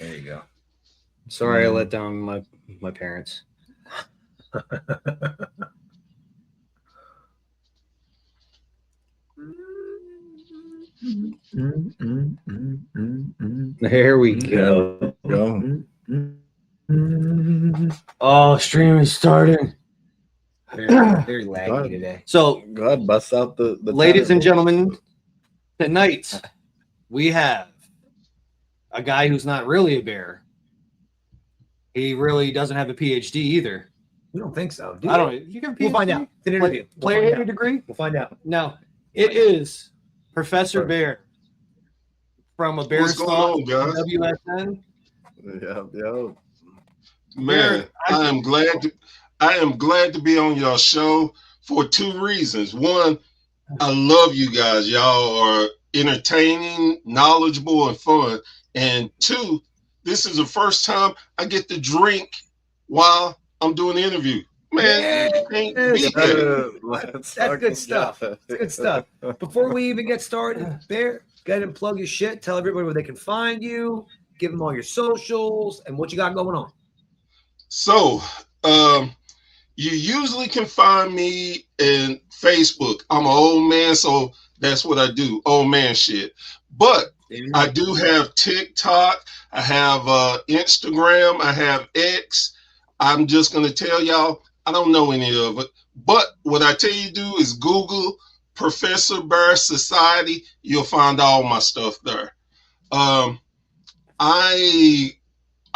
There you go. Sorry, I let down my parents. There we go. Oh, stream is starting. Very laggy today. So, God, bust out the ladies and gentlemen, tonight we have a guy who's not really a bear. He really doesn't have a PhD either. We don't think so. I don't know. You can We'll find out. It's an interview. Player degree? We'll find out. No, it is Professor Bear from a Bear Soft WSN. Yeah. Man, I am glad to be on your show for two reasons. One, I love you guys. Y'all are entertaining, knowledgeable, and fun. And two, this is the first time I get to drink while I'm doing the interview. Man, that's good stuff. That's good stuff. Before we even get started, Bear, go ahead and plug your shit. Tell everybody where they can find you. Give them all your socials and what you got going on. So, you usually can find me in Facebook. I'm an old man, so that's what I do, old man shit. But I do have TikTok. I have Instagram. I have X. I'm just going to tell y'all, I don't know any of it. But what I tell you to do is Google Professor Bear Society. You'll find all my stuff there. I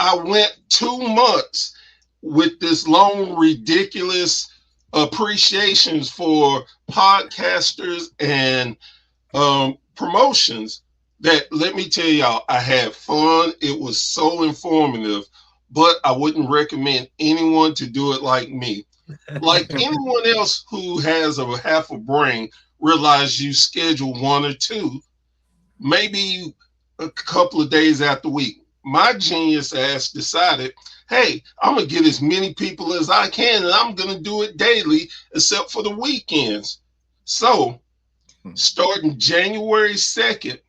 went 2 months with this long, ridiculous appreciations for podcasters and promotions that, let me tell y'all, I had fun. It was so informative, but I wouldn't recommend anyone to do it like me. Like anyone else who has a half a brain, realize you schedule 1 or 2, maybe a couple of days out the week. My genius ass decided, hey, I'm going to get as many people as I can, and I'm going to do it daily, except for the weekends. So, starting January 2nd,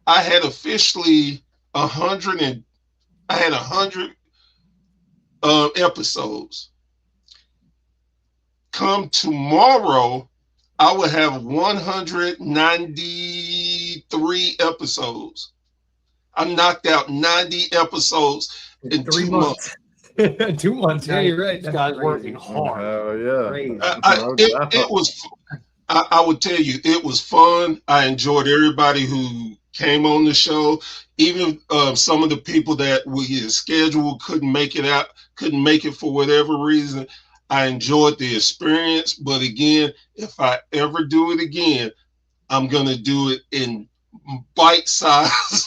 I had officially 100 episodes. Come tomorrow, I will have 193 episodes. I knocked out 90 episodes in 2 months. 2 months. Yeah, you're right. This guy's working hard. Oh yeah. It was. I would tell you, it was fun. I enjoyed everybody who came on the show. Even some of the people that we scheduled couldn't make it for whatever reason. I enjoyed the experience, but again, if I ever do it again, I'm gonna do it in bite-sized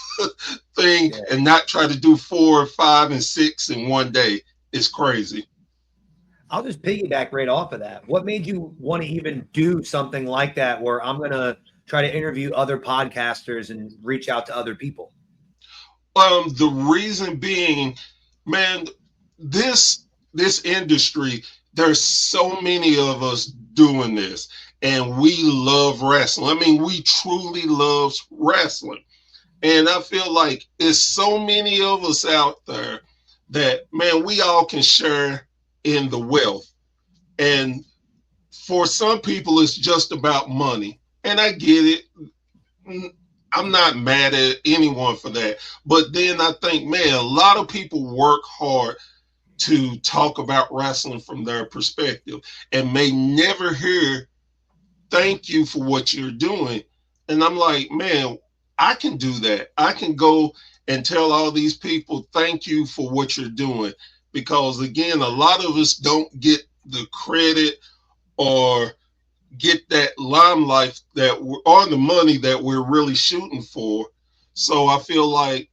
thing and not try to do 4, 5, and 6 in one day. It's crazy. I'll just piggyback right off of that. What made you want to even do something like that, where I'm gonna try to interview other podcasters and reach out to other people? The reason being, man, this industry, there's so many of us doing this, and we love wrestling. I mean, we truly love wrestling. And I feel like it's so many of us out there that, man, we all can share in the wealth. And for some people, it's just about money. And I get it. I'm not mad at anyone for that. But then I think, man, a lot of people work hard to talk about wrestling from their perspective and may never hear thank you for what you're doing. And I'm like, man, I can do that. I can go and tell all these people thank you for what you're doing. Because again, a lot of us don't get the credit or get that limelight or the money that we're really shooting for. So I feel like,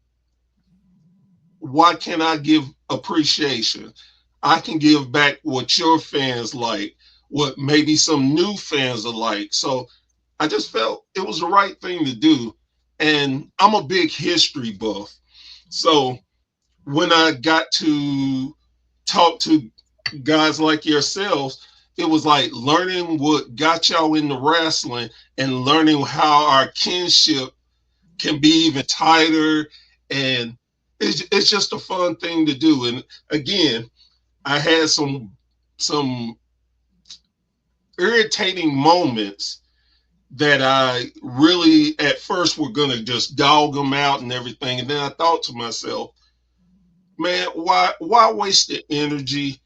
why can't I give appreciation? I can give back what your fans like, what maybe some new fans are like. So I just felt it was the right thing to do. And I'm a big history buff. So when I got to talk to guys like yourselves, it was like learning what got y'all into wrestling and learning how our kinship can be even tighter. And it's just a fun thing to do. And again, I had some irritating moments that I really at first were gonna just dog them out and everything, and then I thought to myself, man, why waste the energy?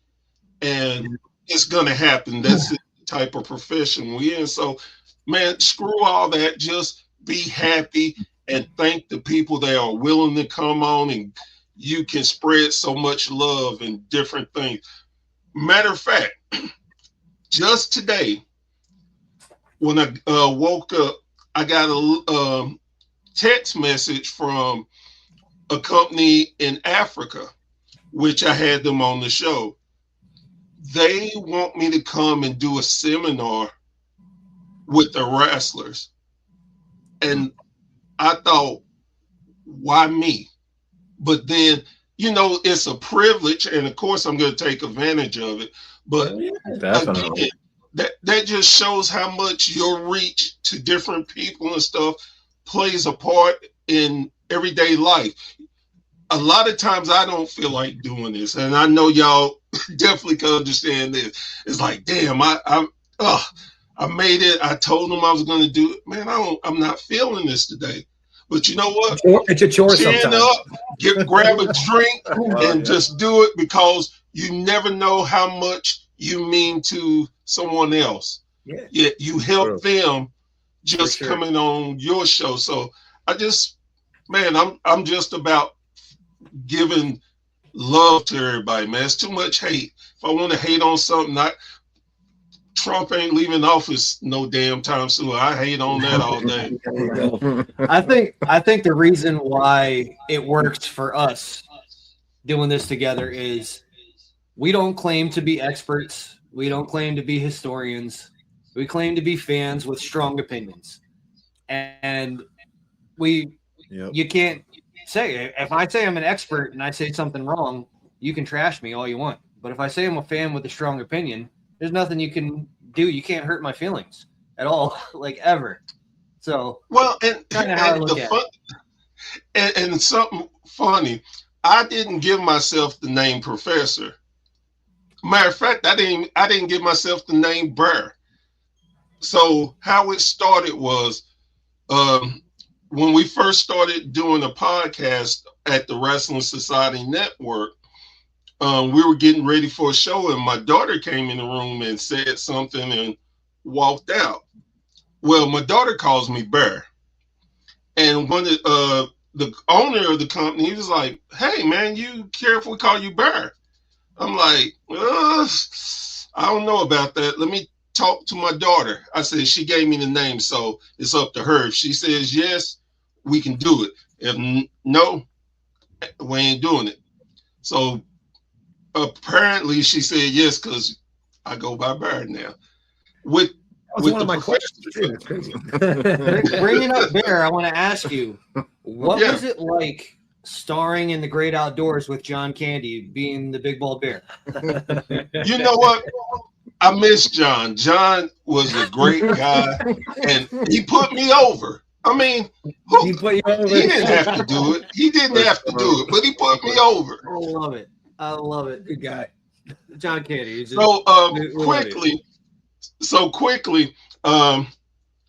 And it's gonna happen. That's the type of profession we're in. So, man, screw all that. Just be happy and thank the people that are willing to come on, and you can spread so much love and different things. Matter of fact, just today when I woke up, I got a text message from a company in Africa, which I had them on the show. They want me to come and do a seminar with the wrestlers. And I thought, why me? But then, it's a privilege, and of course I'm going to take advantage of it. But Definitely. again, that just shows how much your reach to different people and stuff plays a part in everyday life. A lot of times I don't feel like doing this, and I know y'all definitely can understand this. It's like, damn, I made it. I told them I was going to do it. Man, I'm not feeling this today. But you know what? It's a chore Chin sometimes. up, grab a drink, and just do it, because you never know how much you mean to someone else. Yeah. Yet you help them just sure. coming on your show. So I'm just about giving love to everybody, man. It's too much hate. If I want to hate on something, Trump ain't leaving office no damn time soon. I hate on that all day. I think the reason why it works for us doing this together is we don't claim to be experts. We don't claim to be historians. We claim to be fans with strong opinions. And you can't say, if I say I'm an expert and I say something wrong, you can trash me all you want. But if I say I'm a fan with a strong opinion, there's nothing you can do. You can't hurt my feelings at all, like ever. So, well, and something funny, I didn't give myself the name Professor. Matter of fact, I didn't give myself the name Burr. So how it started was when we first started doing a podcast at the Wrestling Society Network. We were getting ready for a show, and my daughter came in the room and said something and walked out. Well, my daughter calls me Bear, and one of the owner of the company, he was like, "Hey, man, you care if we call you Bear?" I'm like, I don't know about that. Let me talk to my daughter. I said, she gave me the name, so it's up to her. If she says yes, we can do it. If no, we ain't doing it. So apparently she said yes, because I go by Bird now. That was one of my questions too. That's crazy. Bringing up Bear, I want to ask you, what was it like starring in The Great Outdoors with John Candy, being the big bald bear? You know what? I miss John. John was a great guy, and he put me over. I mean, he didn't have to do it. He didn't have to do it, but he put me over. I love it. I love it. Good guy. John Candy. So quickly, how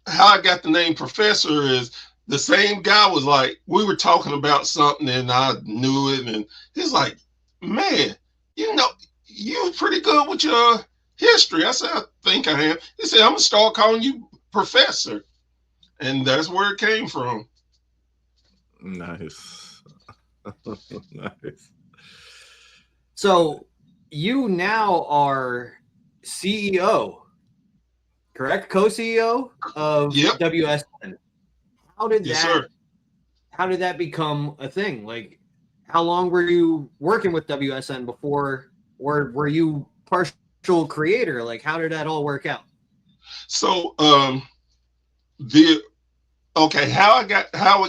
I got the name Professor is the same guy was like, we were talking about something and I knew it, and he's like, man, you're pretty good with your history. I said, I think I am. He said, I'm gonna start calling you Professor. And that's where it came from. Nice. Nice. So you now are CEO, correct? Co-CEO of WSN. How did that become a thing? Like, how long were you working with WSN before, or were you partial creator? Like, how did that all work out? So how it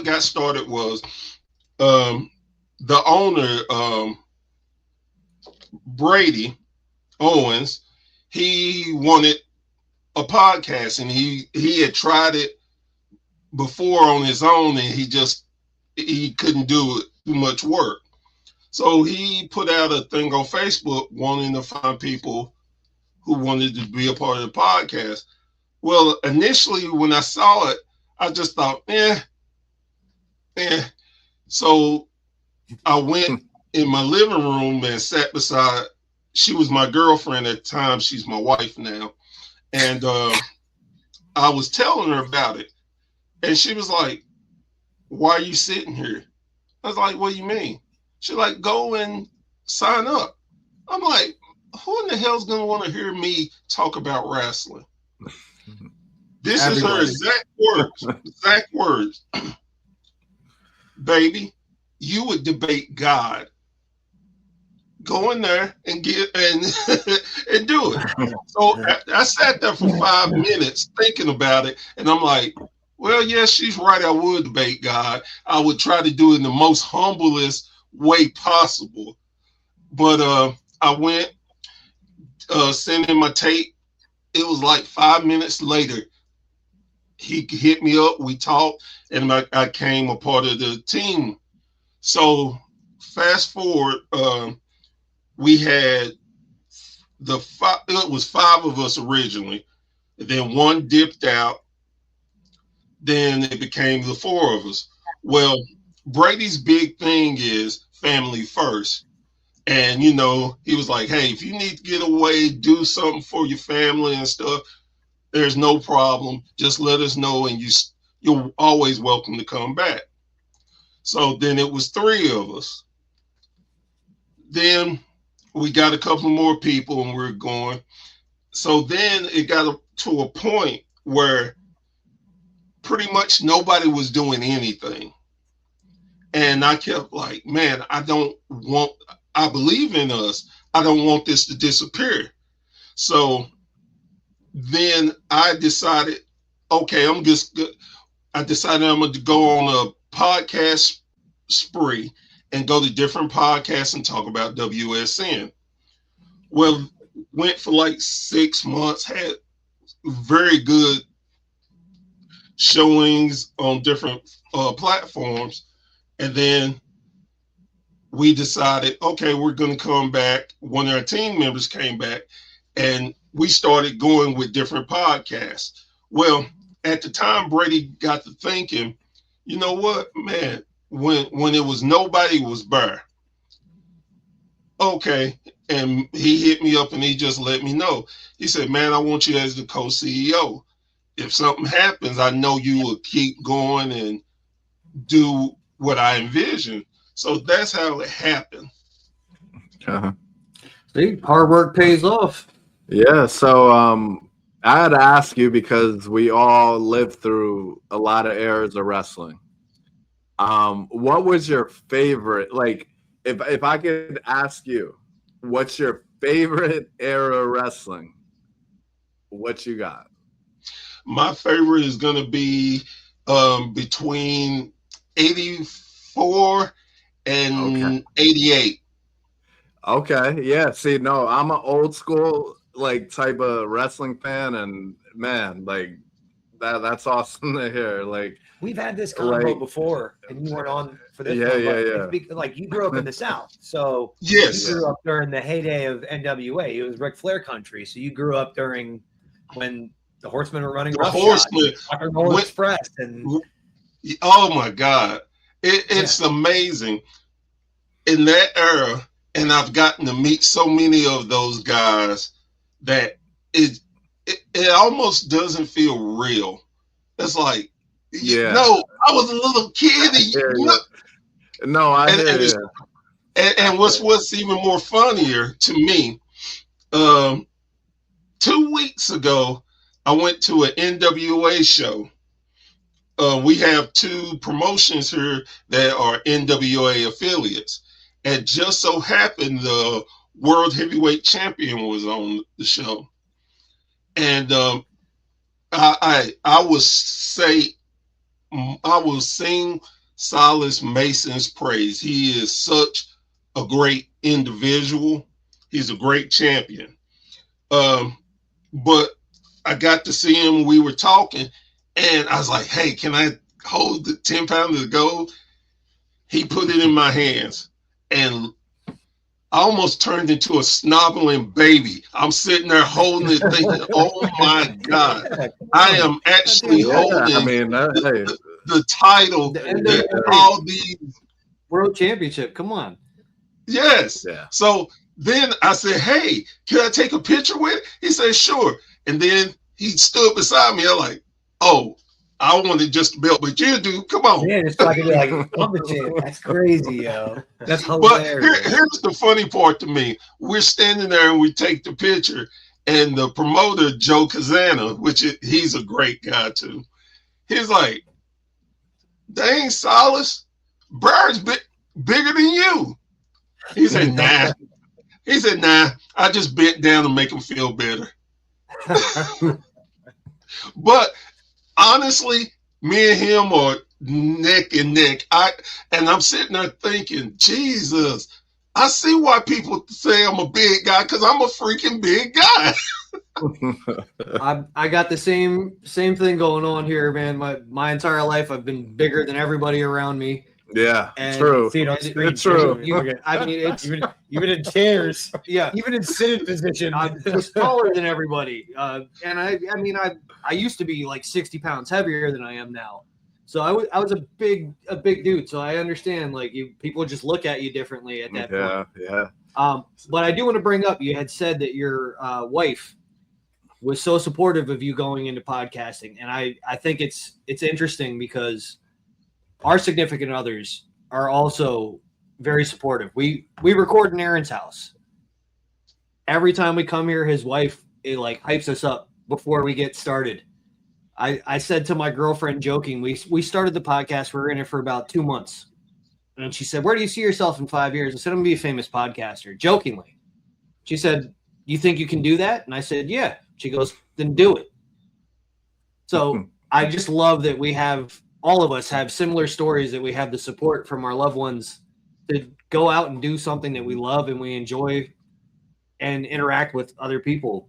got started was the owner, Brady Owens, he wanted a podcast, and he had tried it before on his own, and he couldn't do it, too much work. So he put out a thing on Facebook wanting to find people who wanted to be a part of the podcast. Well, initially when I saw it, I just thought, eh. So I went in my living room and sat beside, she was my girlfriend at the time. She's my wife now. And I was telling her about it. And she was like, why are you sitting here? I was like, what do you mean? She's like, go and sign up. I'm like, who in the hell's going to want to hear me talk about wrestling? This Everybody. is her exact words. Baby, you would debate God. Go in there and get and do it. So I sat there for 5 minutes thinking about it, and I'm like, well, yes, she's right. I would debate God. I would try to do it in the most humblest way possible. But I went, sent in my tape. It was like 5 minutes later. He hit me up. We talked, and I came a part of the team. So fast forward, we had it was 5 of us originally. Then one dipped out. Then it became the 4 of us. Well, Brady's big thing is family first. And, you know, he was like, hey, if you need to get away, do something for your family and stuff, there's no problem. Just let us know, and you're always welcome to come back. So then it was 3 of us. Then we got a couple more people and we're going. So then it got to a point where pretty much nobody was doing anything. And I kept like, man, I believe in us. I don't want this to disappear. So then I decided, okay, I decided I'm going to go on a podcast spree and go to different podcasts and talk about WSN. Well, went for like 6 months, had very good showings on different platforms. And then we decided, okay, we're going to come back. One of our team members came back and we started going with different podcasts. Well, at the time, Brady got to thinking, you know what, man, when it was nobody was bare. Okay. And he hit me up and he just let me know. He said, man, I want you as the co-CEO. If something happens, I know you will keep going and do what I envisioned. So that's how it happened. Uh-huh. See, hard work pays off. Yeah. So I had to ask you because we all lived through a lot of eras of wrestling. What was your favorite? Like, if I could ask you, what's your favorite era of wrestling? What you got? My favorite is going to be between 84 and 88. Okay. Yeah. See, no, I'm an old school like type of wrestling fan, and man, like that's awesome to hear. Like We've had this convo before, and you weren't on for this one. Yeah. Like you grew up in the South, so yes, you grew up during the heyday of NWA. It was Ric Flair country, so you grew up during when the Horsemen were running Rock and Roll Express, and oh my God, it's amazing in that era. And I've gotten to meet so many of those guys that it almost doesn't feel real. It's like, no, I was a little kid. No, I hear you. And what's even more funnier to me, 2 weeks ago, I went to an NWA show. We have 2 promotions here that are NWA affiliates. And just so happened the World Heavyweight Champion was on the show. And I will sing Silas Mason's praise. He is such a great individual. He's a great champion. But I got to see him. We were talking, and I was like, hey, can I hold the 10 pounds of gold? He put it in my hands. And I almost turned into a snobbling baby. I'm sitting there holding it, thinking, "Oh my God, I am actually holding hey, the title that all these world championship. Come on." Yes. Yeah. So then I said, "Hey, can I take a picture with it?" He said, "Sure." And then he stood beside me. I'm like, "Oh, I wanted just a belt, but you do. Come on." Man, it's like, I'm the champ. That's crazy, yo. That's But hilarious. here's the funny part to me. We're standing there and we take the picture, and the promoter, Joe Kazana, he's a great guy too. He's like, "Dang, Solace, Bird's bigger than you." He said, "Nah." He said, "Nah, I just bent down to make him feel better." But honestly, me and him are neck and neck. I'm sitting there thinking, Jesus, I see why people say I'm a big guy, because I'm a freaking big guy. I got the same thing going on here, man. My entire life, I've been bigger than everybody around me. Yeah, And true. See it on screen. It's true. I mean, it's Even in chairs, yeah. even in sitting position. I'm just taller than everybody, and I used to be like 60 pounds heavier than I am now. So I was a big dude. So I understand, like, people just look at you differently at that point. Yeah. But I do want to bring up, you had said that your wife was so supportive of you going into podcasting, and I think it's interesting because our significant others are also very supportive. We record in Aaron's house. Every time we come here, his wife like hypes us up before we get started. I said to my girlfriend, joking, we started the podcast. We're in it for about 2 months. And she said, "Where do you see yourself in 5 years?" I said, "I'm going to be a famous podcaster," jokingly. She said, "You think you can do that?" And I said, "Yeah." She goes, "Then do it." So I just love that all of us have similar stories, that we have the support from our loved ones to go out and do something that we love and we enjoy and interact with other people.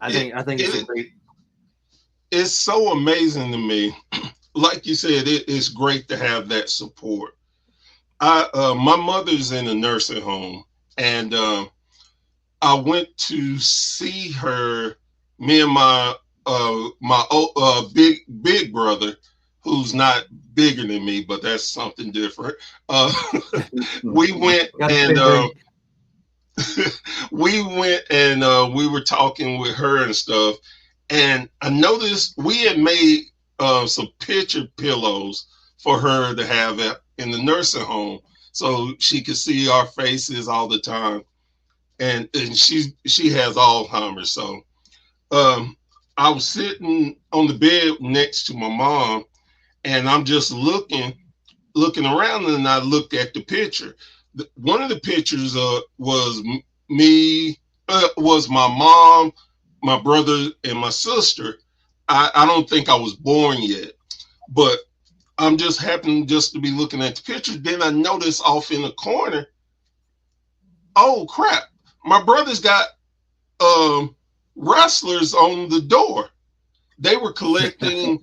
I think it's a great. It's so amazing to me. Like you said, it's great to have that support. My mother's in a nursing home, and I went to see her. Me and my big brother, who's not bigger than me, but that's something different. We went and we were talking with her and stuff, and I noticed we had made some picture pillows for her to have in the nursing home, so she could see our faces all the time. And she has Alzheimer's, so I was sitting on the bed next to my mom, and I'm just looking around, and I looked at the picture. One of the pictures was me, was my mom, my brother, and my sister. I don't think I was born yet, but I'm just happening just to be looking at the picture. Then I noticed off in the corner, oh crap, my brother's got wrestlers on the door. They were collecting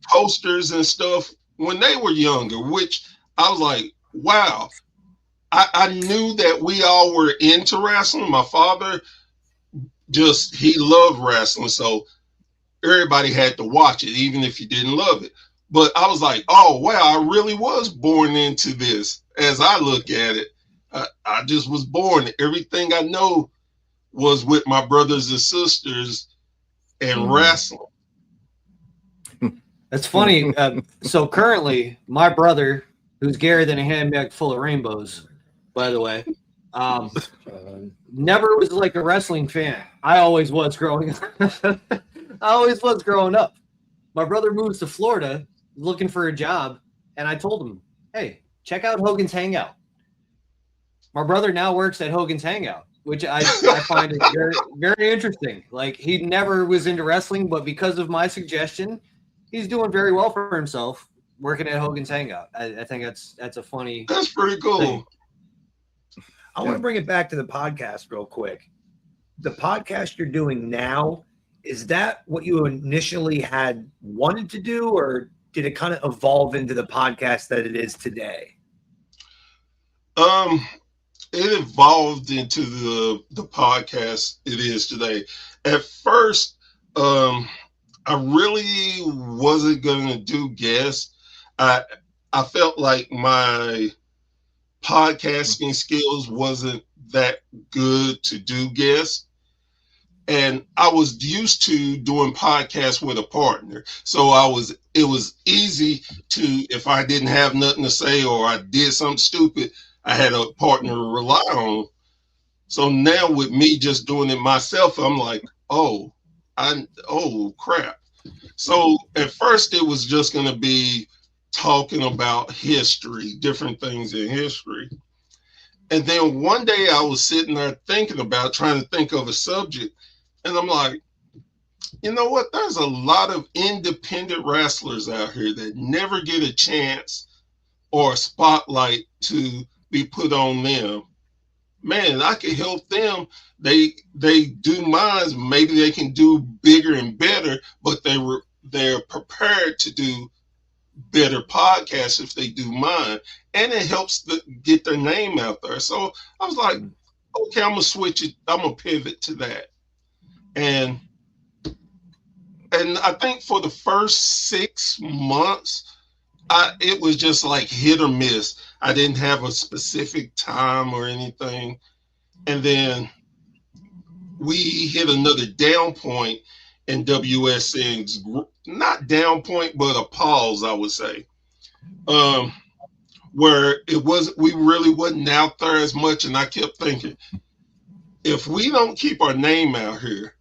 posters and stuff when they were younger, which I was like, wow. I knew that we all were into wrestling. My father he loved wrestling, so everybody had to watch it, even if you didn't love it. But I was like, oh wow, I really was born into this. As I look at it, I just was born. Everything I know was with my brothers and sisters and wrestling. That's funny. So currently, my brother, who's gayer than a handbag full of rainbows, by the way, never was like a wrestling fan. I always was growing up. My brother moves to Florida looking for a job, and I told him, "Hey, check out Hogan's Hangout." My brother now works at Hogan's Hangout, which I find it very, very interesting. Like, he never was into wrestling, but because of my suggestion, he's doing very well for himself working at Hogan's Hangout. I think that's a funny. That's pretty cool. thing. I want to bring it back to the podcast real quick. The podcast you're doing now, is that what you initially had wanted to do, or did it kind of evolve into the podcast that it is today? it evolved into the podcast it is today. At first, I really wasn't going to do guests. I felt like my podcasting skills wasn't that good to do guests. And I was used to doing podcasts with a partner. So it was easy to, if I didn't have nothing to say or I did something stupid, I had a partner to rely on. So now with me just doing it myself, I'm like, oh crap. So at first it was just going to be talking about history, different things in history. And then one day I was sitting there trying to think of a subject. And I'm like, you know what? There's a lot of independent wrestlers out here that never get a chance or a spotlight to be put on them. Man, I can help them. They do mine. Maybe they can do bigger and better, but they're prepared to do better podcasts if they do mine, and it helps get their name out there. So I was like, okay, I'm gonna switch it. I'm gonna pivot to that, and I think for the first 6 months, it was just like hit or miss. I didn't have a specific time or anything, and then we hit another down point in WSN's, not down point, but a pause, I would say, where we really wasn't out there as much. And I kept thinking, if we don't keep our name out here,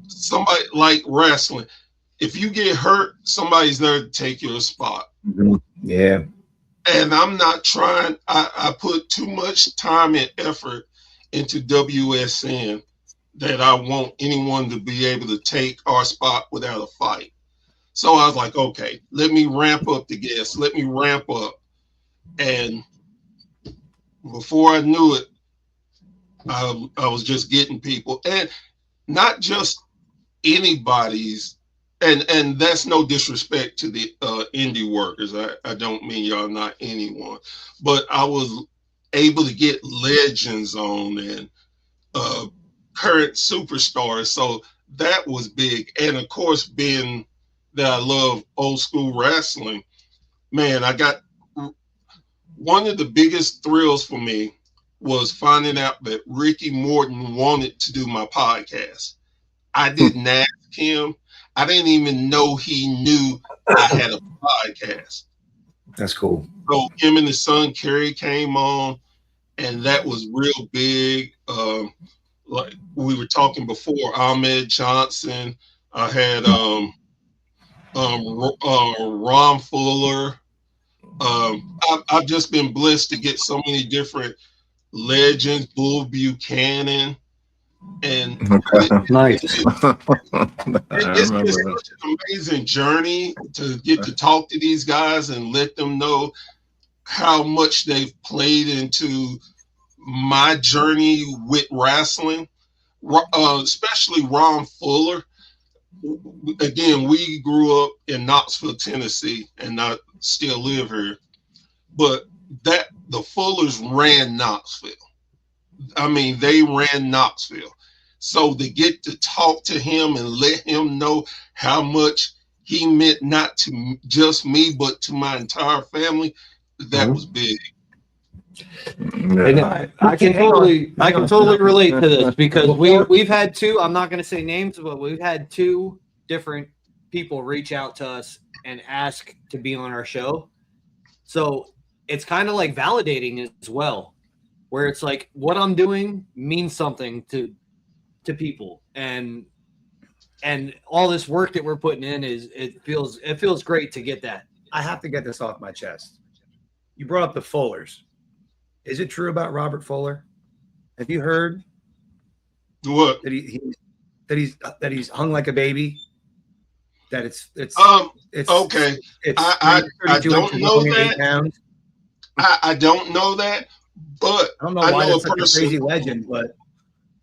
somebody like wrestling, if you get hurt, somebody's there to take your spot. Yeah. And I'm not trying, I put too much time and effort into WSN that I want anyone to be able to take our spot without a fight. So I was like, okay, let me ramp up the guests. Let me ramp up. And before I knew it, I was just getting people, and not just anybody's. And that's no disrespect to the indie workers. I don't mean y'all not anyone, but I was able to get legends on and current superstars. So that was big. And of course, being that I love old school wrestling, man, I got one of the biggest thrills for me was finding out that Ricky Morton wanted to do my podcast. I didn't ask him. I didn't even know he knew I had a podcast. That's cool. So him and his son Kerry came on, and that was real big. Like we were talking before, Ahmed Johnson. I had Ron Fuller. I've just been blessed to get so many different legends, Bull Buchanan, and Nice. it's such an amazing journey to get to talk to these guys and let them know how much they've played into my journey with wrestling, especially Ron Fuller. Again, we grew up in Knoxville, Tennessee, and I still live here. But the Fullers ran Knoxville. I mean, they ran Knoxville. So to get to talk to him and let him know how much he meant not to just me, but to my entire family, that was big. And I can totally relate to this because we've had two, I'm not going to say names, but we've had two different people reach out to us and ask to be on our show. So it's kind of like validating as well, where it's like what I'm doing means something to people, and all this work that we're putting in it feels great to get that. I have to get this off my chest. You brought up the Fullers. Is it true about Robert Fuller? Have you heard what that he's hung like a baby? That it's okay. I don't know that. I don't know that, but I don't know why it's such a crazy legend. But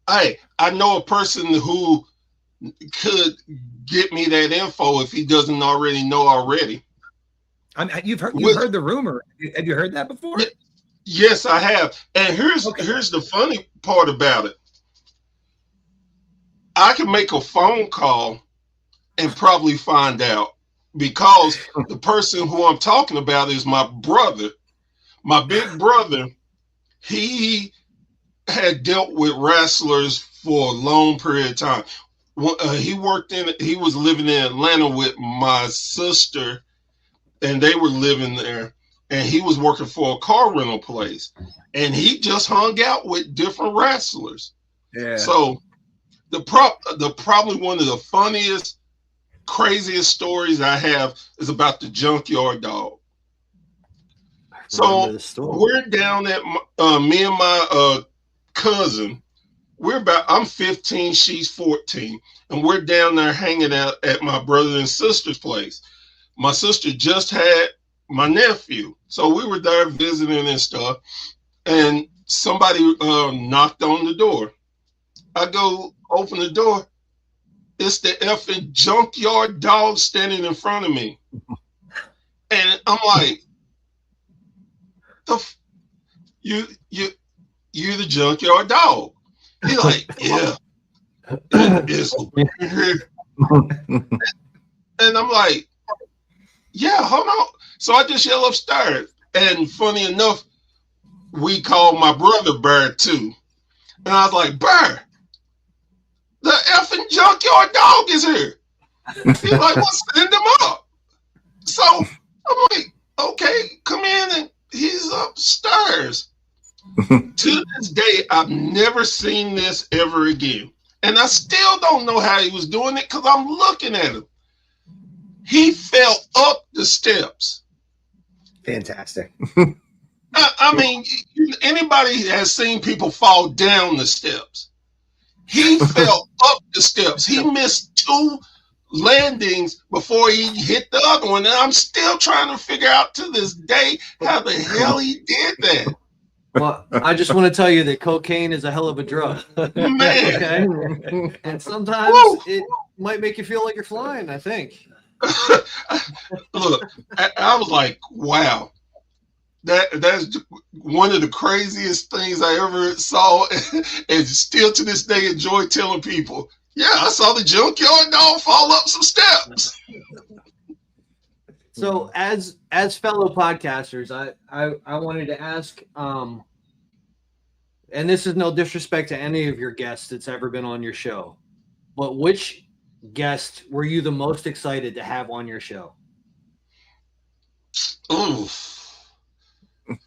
I know a person who could get me that info if he doesn't already know already. You've heard the rumor. Have you heard that before? Yes, I have. And here's the funny part about it. I can make a phone call and probably find out because the person who I'm talking about is my brother. My big brother, he had dealt with wrestlers for a long period of time. He was living in Atlanta with my sister, and they were living there, and he was working for a car rental place, and he just hung out with different wrestlers. Yeah. So the probably one of the funniest, craziest stories I have is about the junkyard dog. So we're down at me and my cousin. I'm 15, she's 14, and we're down there hanging out at my brother and sister's place. My sister just had my nephew, so we were there visiting and stuff, and somebody knocked on the door. I go open the door. It's the effing junkyard dog standing in front of me. And I'm like, you're the junkyard dog. He's like, yeah. It's weird. And I'm like, yeah, hold on. So I just yell upstairs. And funny enough, we called my brother Bear too. And I was like, Bear, the effing junkyard dog is here. He's like, well, send him up. So I'm like, okay, come in. And he's upstairs. To this day, I've never seen this ever again. And I still don't know how he was doing it because I'm looking at him. He fell up the steps. Fantastic. I mean, anybody has seen people fall down the steps. He fell up the steps. He missed 2 landings before he hit the other one. And I'm still trying to figure out to this day how the hell he did that. Well, I just want to tell you that cocaine is a hell of a drug. Man. Okay? And sometimes it might make you feel like you're flying, I think. Look, I was like, wow. That's one of the craziest things I ever saw, and still to this day enjoy telling people. Yeah, I saw the junkyard dog fall up some steps. So, as fellow podcasters, I wanted to ask, and this is no disrespect to any of your guests that's ever been on your show, but which guest were you the most excited to have on your show? Ooh.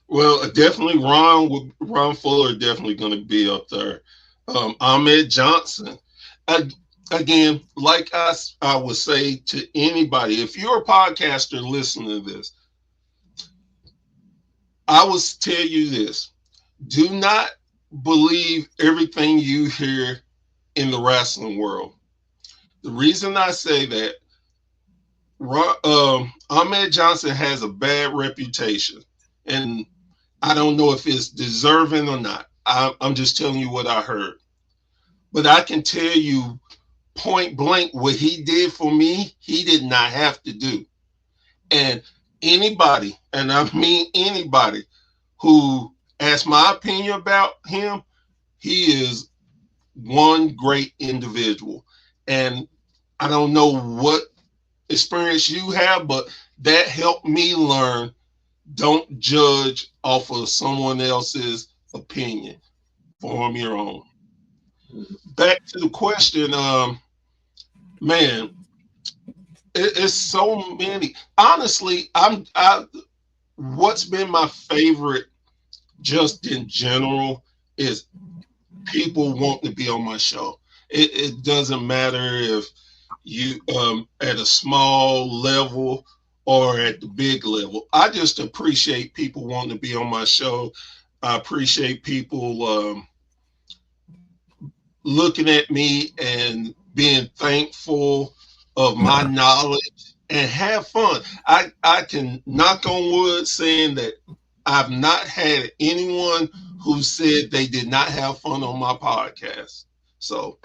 Well, definitely Ron Fuller definitely going to be up there. Ahmed Johnson. Again, like I would say to anybody, if you're a podcaster listening to this, I would tell you this. Do not believe everything you hear in the wrestling world. The reason I say that, Ahmed Johnson has a bad reputation. And I don't know if it's deserving or not. I'm just telling you what I heard. But I can tell you point blank what he did for me, he did not have to do. And anybody, and I mean anybody, who asks my opinion about him, he is one great individual. And I don't know what experience you have, but that helped me learn. Don't judge off of someone else's opinion. Form your own. Back to the question, man, it's so many. Honestly, what's been my favorite just in general is people want to be on my show. It doesn't matter if you at a small level or at the big level. I just appreciate people wanting to be on my show. I appreciate people looking at me and being thankful of my knowledge and have fun. I can knock on wood saying that I've not had anyone who said they did not have fun on my podcast. So.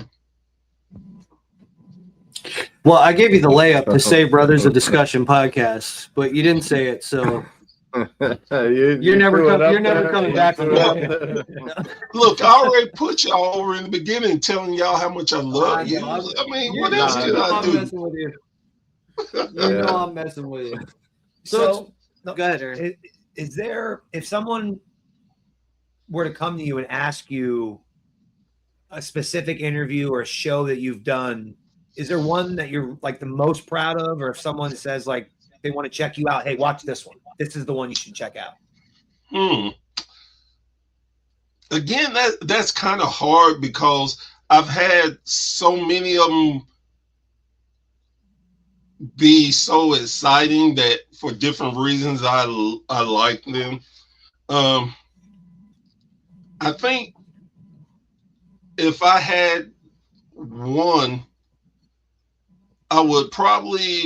Well, I gave you the layup to say Brothers of Discussion podcast, but you didn't say it. So You're never coming back from that. Look, I already put y'all over in the beginning, telling y'all how much I love you. I mean, what else can I I'm do? messing with you. You know I'm messing with you. So go ahead, Aaron. Is there, if someone were to come to you and ask you a specific interview or a show that you've done, is there one that you're like the most proud of? Or if someone says like they want to check you out, hey, watch this one. This is the one you should check out. Again, that's kind of hard because I've had so many of them be so exciting that for different reasons I like them. I think if I had one, I would probably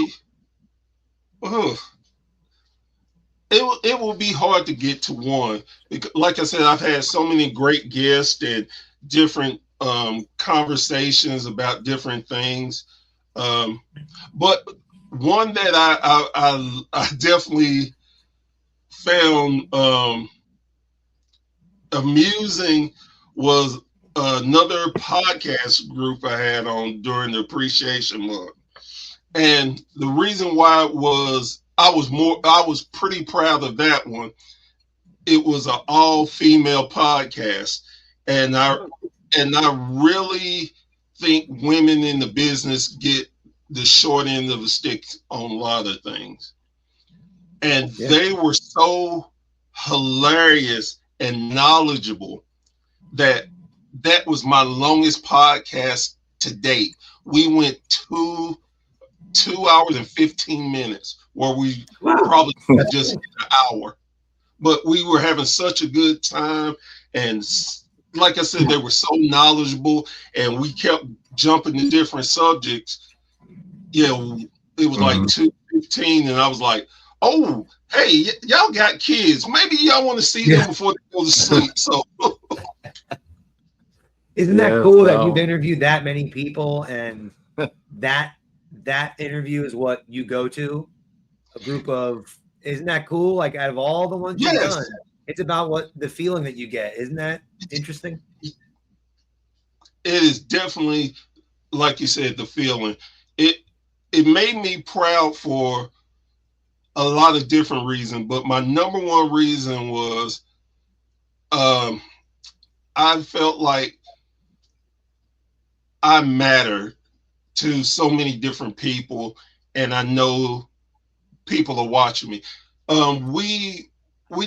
it will be hard to get to one because, like I said, I've had so many great guests and different conversations about different things. But one that I definitely found amusing was another podcast group I had on during the Appreciation Month. And the reason why I was pretty proud of that one. It was an all-female podcast, and I really think women in the business get the short end of the stick on a lot of things. And they were so hilarious and knowledgeable that was my longest podcast to date. We went 2 hours and 15 minutes, where we probably just hit an hour. But we were having such a good time. And like I said, they were so knowledgeable, and we kept jumping to different subjects. Yeah, it was like 2:15, and I was like, oh, hey, y'all got kids. Maybe y'all want to see them before they go to sleep. So isn't that cool that you've interviewed that many people, and that interview is what you go to? A group of, isn't that cool? Like, out of all the ones you've done, it's about what the feeling that you get. Isn't that interesting? It is definitely, like you said, the feeling. It made me proud for a lot of different reasons, but my number one reason was I felt like I mattered to so many different people, and I know people are watching me. We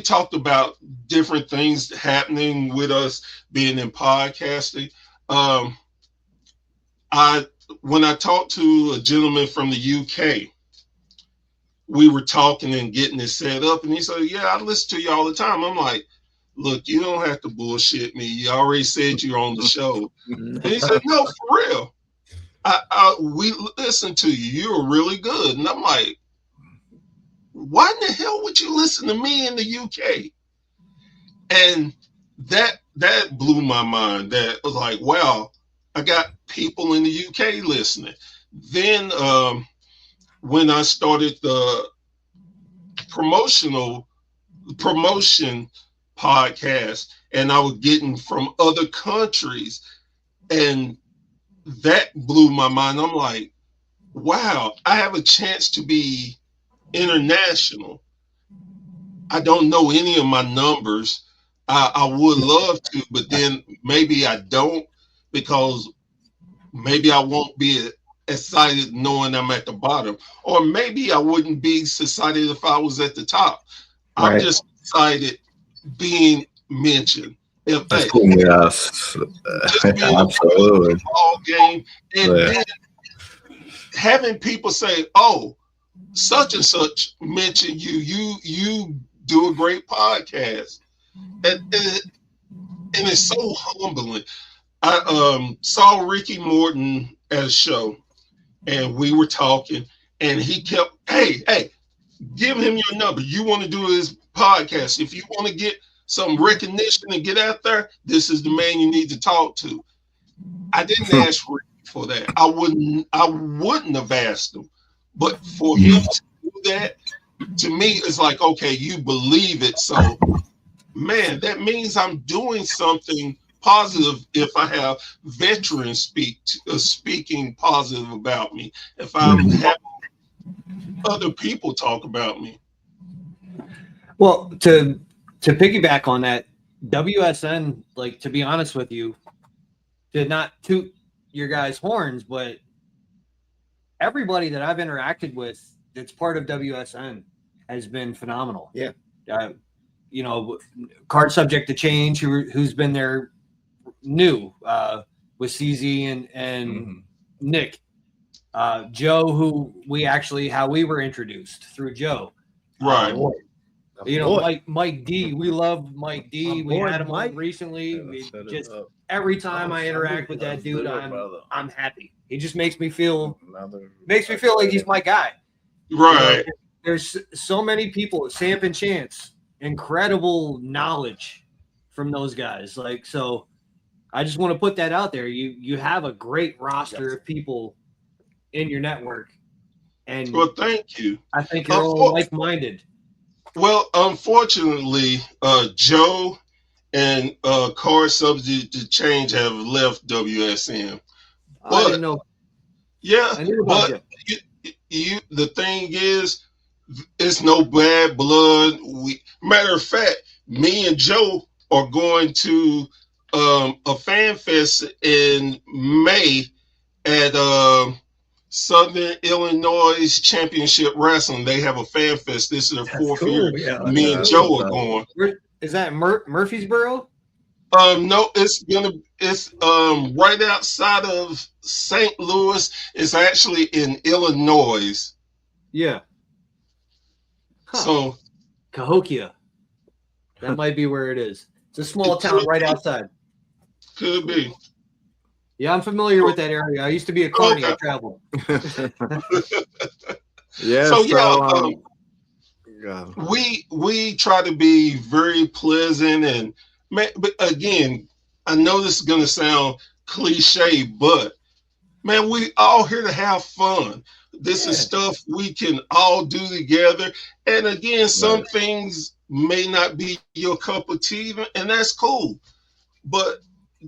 talked about different things happening with us being in podcasting. When I talked to a gentleman from the UK, we were talking and getting it set up, and he said, yeah, I listen to you all the time. I'm like, look, you don't have to bullshit me. You already said you're on the show. And he said, no, for real. We listen to you. You're really good. And I'm like, why in the hell would you listen to me in the UK? And that blew my mind. That was like, wow, I got people in the UK listening. Then when I started the promotion podcast, and I was getting from other countries, and that blew my mind. I'm like, wow, I have a chance to be international. I don't know any of my numbers. I would love to, but then maybe I don't, because maybe I won't be excited knowing I'm at the bottom, or maybe I wouldn't be excited if I was at the top. Right. I'm just excited being mentioned. That's cool. Yes, absolutely. Ball game, and then having people say, "Oh, such and such mentioned you. You do a great podcast," and it's so humbling. I saw Ricky Morton at a show, and we were talking, and he kept, hey, give him your number. You want to do his podcast. If you want to get some recognition and get out there, this is the man you need to talk to. I didn't ask Ricky for that. I wouldn't have asked him. But for him to do that, to me, it's like, okay, you believe it. So, man, that means I'm doing something positive if I have veterans speaking positive about me, if I'm having other people talk about me. Well, to piggyback on that, WSN, like, to be honest with you, did not toot your guys' horns, but everybody that I've interacted with that's part of WSN has been phenomenal. Yeah. You know, Card Subject to Change, who's been there new with CZ and Nick. Joe, who how we were introduced through Joe. Right. You know, Mike D. We love Mike D. We had him on recently. Yeah, every time I interact with that dude, I'm happy. He just makes me feel like he's my guy. Right. You know, there's so many people, Samp and Chance, incredible knowledge from those guys. Like, so I just want to put that out there. You have a great roster of people in your network. And well, thank you. I think you're all like-minded. Well, unfortunately, Joe and Card Subject to Change have left WSM. I didn't know. Yeah, but you. The thing is, it's no bad blood. Matter of fact, me and Joe are going to a fan fest in May at Southern Illinois Championship Wrestling. They have a fan fest. This is their fourth year. Yeah, me and Joe are going. Is that Murfreesboro? No, it's right outside of St. Louis. It's actually in Illinois. Yeah. Huh. So Cahokia. That might be where it is. It's a small town right outside. Could be. Yeah, I'm familiar with that area. I used to be a carny. I traveled. Yeah. So we try to be very pleasant and, but again, I know this is gonna sound cliche, but man, we all here to have fun. This is stuff we can all do together. And again, some things may not be your cup of tea, and that's cool. But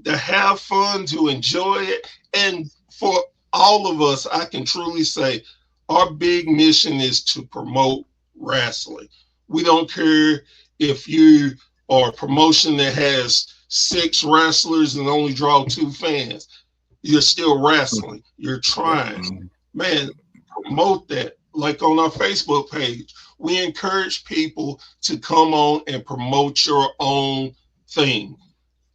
to have fun, to enjoy it, and for all of us, I can truly say our big mission is to promote wrestling. We don't care if you are a promotion that has 6 wrestlers and only draw 2 fans. You're still wrestling. You're trying. Man, promote that. Like on our Facebook page, we encourage people to come on and promote your own thing.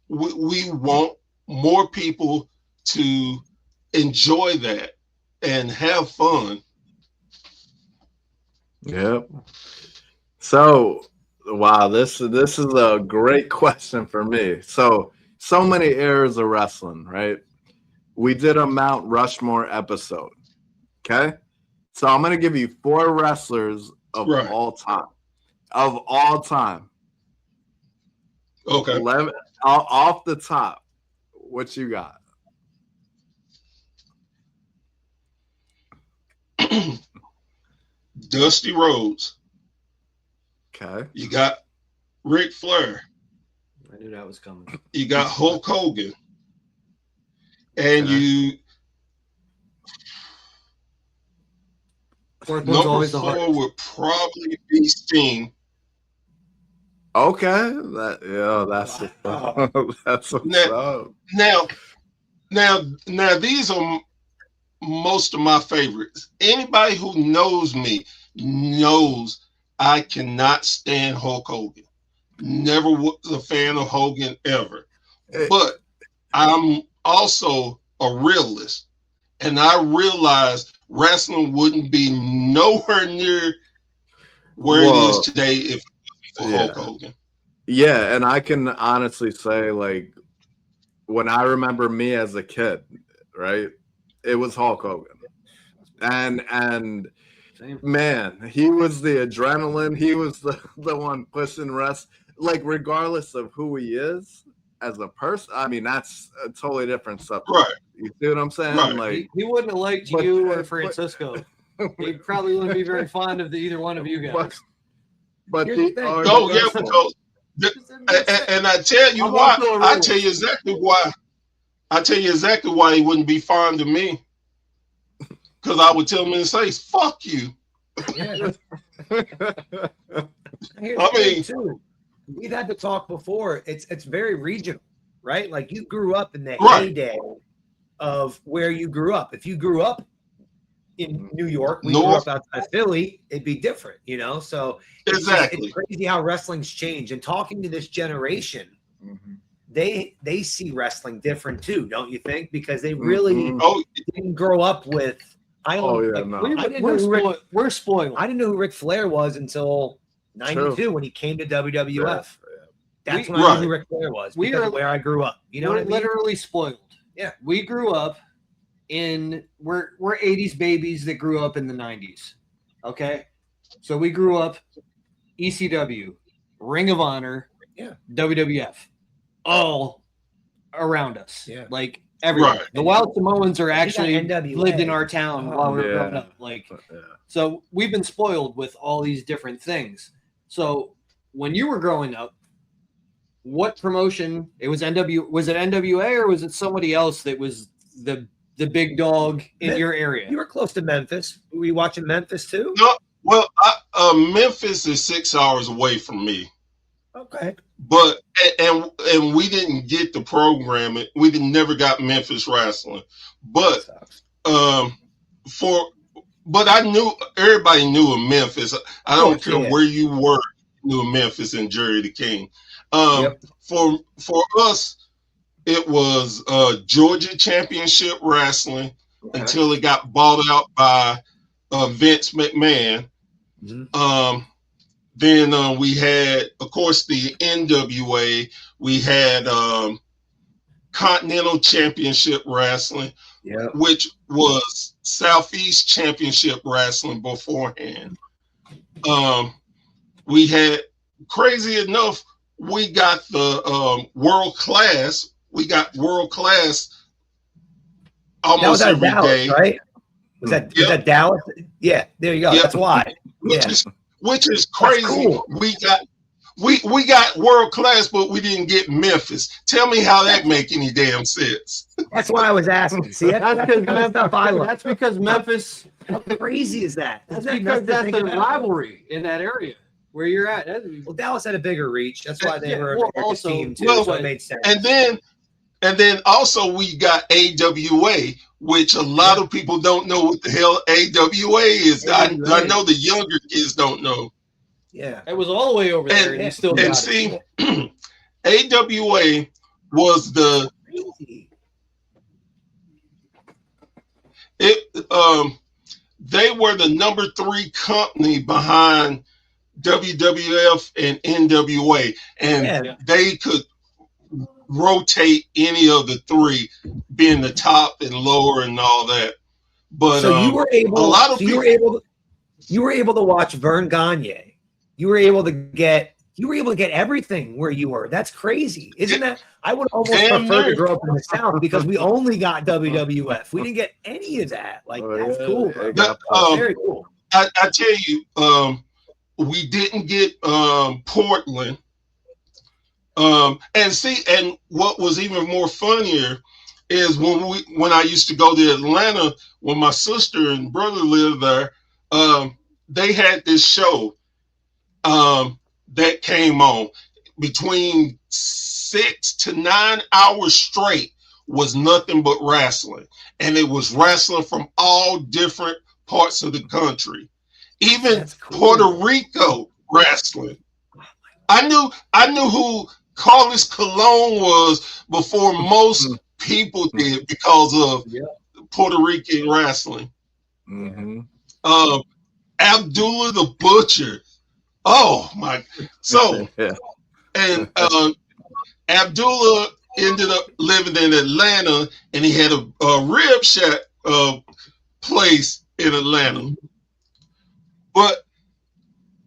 We want more people to enjoy that and have fun. Yep. So, wow, this is a great question for me. So many eras of wrestling, right? We did a Mount Rushmore episode. Okay. So I'm going to give you 4 wrestlers of all time. Of all time. Okay. 11, off the top. What you got? Dusty Rhodes. Okay. You got Ric Flair. I knew that was coming. You got Hulk Hogan. And you number 4 would probably be Sting. Okay, that's that's what's up. Now these are most of my favorites. Anybody who knows me knows I cannot stand Hulk Hogan. Never was a fan of Hogan ever. But I'm also a realist, and I realized wrestling wouldn't be nowhere near where it is today if it wasn't for Hulk Hogan. Yeah, and I can honestly say, like, when I remember me as a kid, right, it was Hulk Hogan. And man, he was the adrenaline. He was the one pushing like, regardless of who he is as a person. I mean, that's a totally different subject. Right. You see what I'm saying? Right. Like, he wouldn't have liked you or Francisco. He probably wouldn't be very fond of either one of you guys. But Here's the thing. Oh yeah, because and I tell you why. I tell you exactly why. I tell you exactly why he wouldn't be fond of me. Because I would tell him in his face, "Fuck you." Yeah. Here's I the thing, mean- too. We've had to talk before. It's very regional, right? Like you grew up in the Right. heyday of where you grew up. If you grew up in New York, we grew North. up outside Philly, it'd be different, you know? So it's just- Exactly. it's crazy how wrestling's changed. And talking to this generation, they see wrestling different too, don't you think? Because they really Mhm. Oh, didn't grow up with. I Oh, don't. yeah, like, no. I didn't know who Ric- We're spoiled. I didn't know who Ric Flair was until '92 when he came to WWF. That's when I knew who Ric Flair was We because are- of where I grew up. You know we're what I mean? literally spoiled. Yeah. We grew up we're 80s babies that grew up in the 90s. Okay. So we grew up ECW, Ring of Honor, Yeah. WWF, all around us. Yeah. Like everywhere. Right. The Wild Samoans are got actually NWA. lived in our town while we were Yeah. growing up. Like, Yeah. so we've been spoiled with all these different things. So when you were growing up, what promotion? It was was it NWA or was it somebody else that was the big dog in your area? You were close to Memphis. Were you watching Memphis too? no. Well, Memphis is 6 hours away from me, Okay. but and we didn't get the programming. We never got Memphis wrestling, but but I knew everybody knew of Memphis. I don't care where you were, knew of Memphis and Jerry the King. For us, it was Georgia Championship Wrestling until it got bought out by Vince McMahon. Then we had, of course, the NWA. We had Continental Championship Wrestling, which was Southeast Championship Wrestling beforehand. We had, crazy enough, we got the world class. We got world class almost every Dallas, day. Right? Was that Dallas? Yeah, there you go. Yep. That's why. Which is crazy. Cool. We got world class, but we didn't get Memphis. Tell me how that make any damn sense. That's why I was asking. See, that's the kind of stuff I love. That's because Memphis. How crazy is that? That's Isn't because nuts to that's think the about? rivalry in that area where you're at. Well, Dallas had a bigger reach. That's why they were well, a bigger also- team too. well, so it made sense. And then also we got AWA, which a lot of people don't know what the hell AWA is. I know the younger kids don't know. Yeah. It was all the way over there, and you still got And it. see, AWA was they were the number 3 company behind WWF and NWA, and they could rotate any of the 3, being the top and lower and all that. But so you were able. a lot of so people, you were able to watch Vern Gagne. You were able to get everything where you were. That's crazy, isn't that? I would almost prefer to grow up in the South because we only got WWF. We didn't get any of that. Like that's cool. Bro. Very cool. I tell you, we didn't get Portland. And what was even more funnier is when I used to go to Atlanta when my sister and brother lived there, they had this show that came on between 6 to 9 hours straight, was nothing but wrestling. And it was wrestling from all different parts of the country, even Puerto Rico wrestling. I knew who Carlos Colon was before most people did because of Puerto Rican wrestling. Abdullah the Butcher. Oh my! So and Abdullah ended up living in Atlanta, and he had a rib shack place in Atlanta. But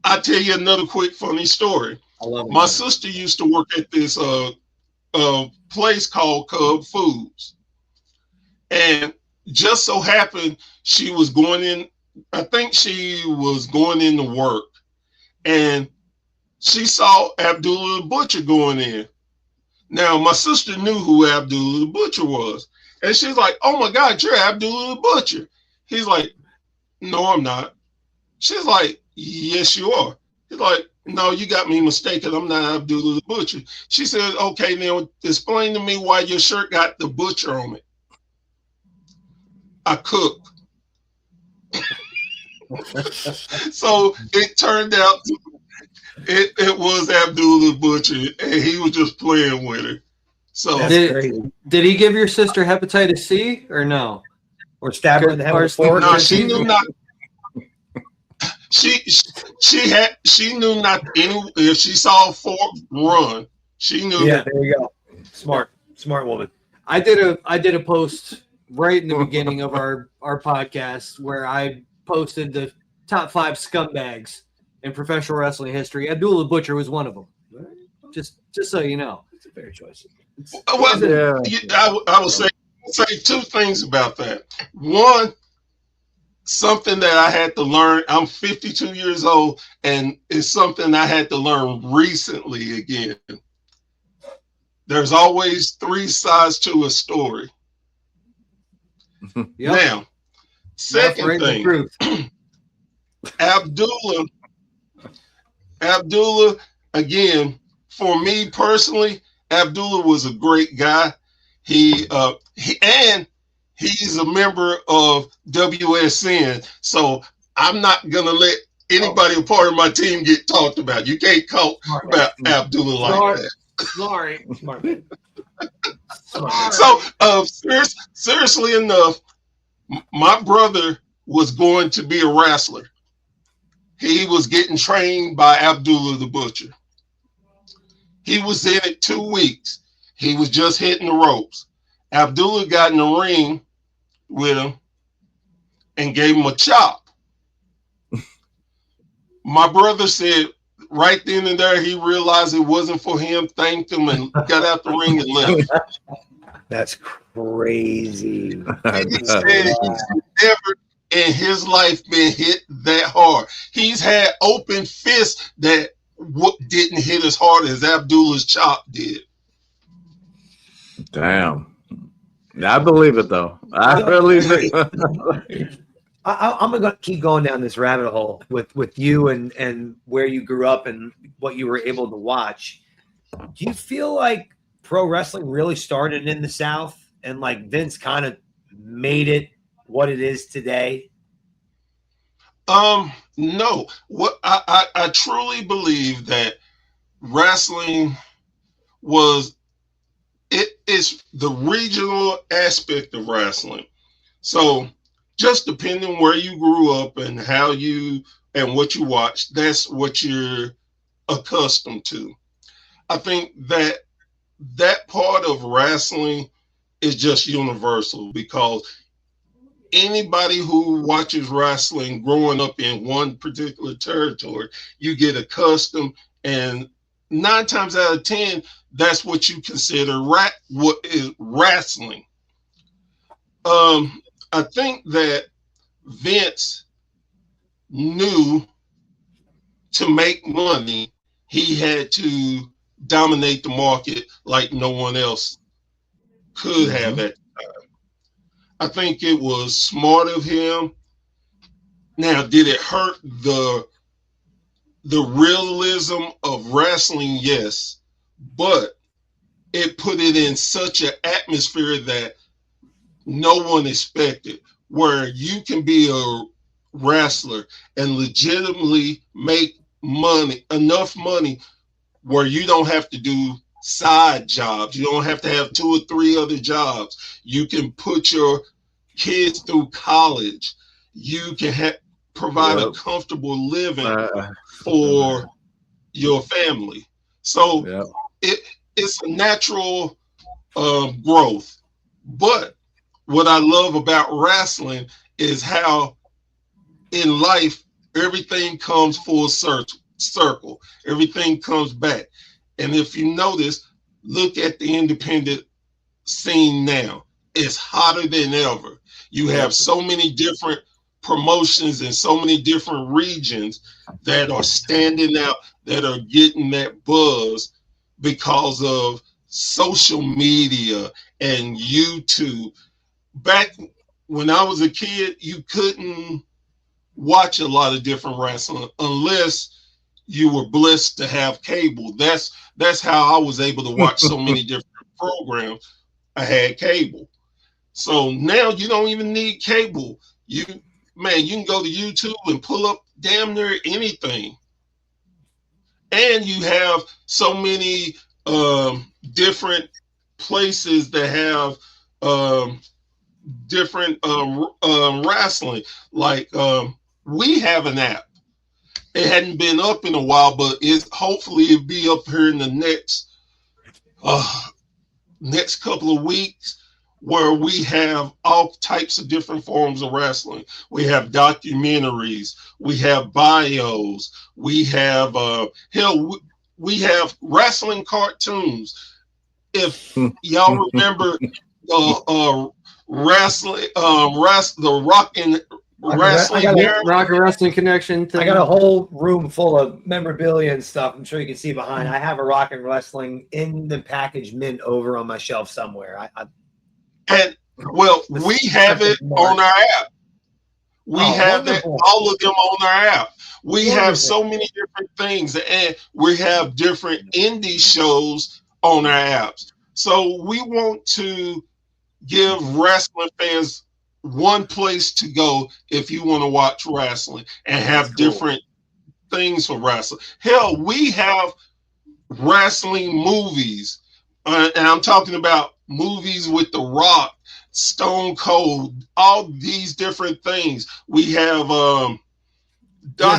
I'll tell you another quick funny story. My sister used to work at this place called Cub Foods, and just so happened she was going I think she was going into work, and she saw Abdullah the Butcher going in. Now, my sister knew who Abdullah the Butcher was. And she's like, oh my God, you're Abdullah the Butcher. He's like, no, I'm not. She's like, yes, you are. He's like, no, you got me mistaken. I'm not Abdullah the Butcher. She said, okay, now explain to me why your shirt got the butcher on it. I cook. So it turned out it was Abdullah the Butcher, and he was just playing with her. So did he give your sister hepatitis C or no? Or stab her in the head with a fork? No, she knew not. She knew not any. If she saw a fork run, she knew. Yeah, there you go. Smart woman. I did a post right in the beginning of our podcast where I posted the top 5 scumbags in professional wrestling history. Abdullah Butcher was one of them. Just so you know, it's a fair choice. Well, I will say 2 things about that. One, something that I had to learn. I'm 52 years old, and it's something I had to learn recently again. There's always 3 sides to a story. Yep. Now, second thing, Abdullah, again, for me personally, Abdullah was a great guy. He's a member of WSN, so I'm not gonna let anybody a part of my team get talked about. You can't talk about Abdullah like that. Sorry. So, seriously enough, my brother was going to be a wrestler. He was getting trained by Abdullah the Butcher. He was in it 2 weeks. He was just hitting the ropes. Abdullah got in the ring with him and gave him a chop. My brother said right then and there he realized it wasn't for him, thanked him, and got out the ring and left. That's crazy. He said he's never in his life been hit that hard. He's had open fists that didn't hit as hard as Abdullah's chop did. Damn. I believe it, though. I really do. I'm going to keep going down this rabbit hole with you and where you grew up and what you were able to watch. Do you feel like pro wrestling really started in the South and like Vince kind of made it what it is today? No. What I truly believe that wrestling is the regional aspect of wrestling. So just depending where you grew up and how you and what you watch, that's what you're accustomed to. I think that part of wrestling is just universal because anybody who watches wrestling growing up in one particular territory, you get accustomed, and 9 times out of 10, that's what you consider what is wrestling. I think that Vince knew to make money, he had to dominate the market like no one else could have at the time. I think it was smart of him. Now, did it hurt the realism of wrestling? Yes, but it put it in such an atmosphere that no one expected, where you can be a wrestler and legitimately make money, enough money where you don't have to do side jobs. You don't have to have 2 or 3 other jobs. You can put your kids through college. You can provide a comfortable living for your family. So it's a natural growth. But what I love about wrestling is how in life everything comes full circle. Everything comes back. And if you notice, look at the independent scene now. It's hotter than ever. You have so many different promotions in so many different regions that are standing out, that are getting that buzz because of social media and YouTube. Back when I was a kid, you couldn't watch a lot of different wrestling unless you were blessed to have cable. That's how I was able to watch so many different programs. I had cable. So now you don't even need cable. You can go to YouTube and pull up damn near anything. And you have so many different places that have different wrestling. Like we have an app. It hadn't been up in a while, but hopefully it'll be up here in the next couple of weeks, where we have all types of different forms of wrestling. We have documentaries, we have bios, we have we have wrestling cartoons. If y'all remember wrestling, the Rockin' Wrestling, Rock and Wrestling Connection thing. I got a whole room full of memorabilia and stuff. I'm sure you can see behind. I have a Rock and Wrestling in the package mint over on my shelf somewhere. We have it on our app. We have all of them on our app. We have so many different things, and we have different indie shows on our apps. So we want to give wrestling fans one place to go if you want to watch wrestling and have different things for wrestling. Hell, we have wrestling movies, and I'm talking about movies with The Rock, Stone Cold, all these different things. We have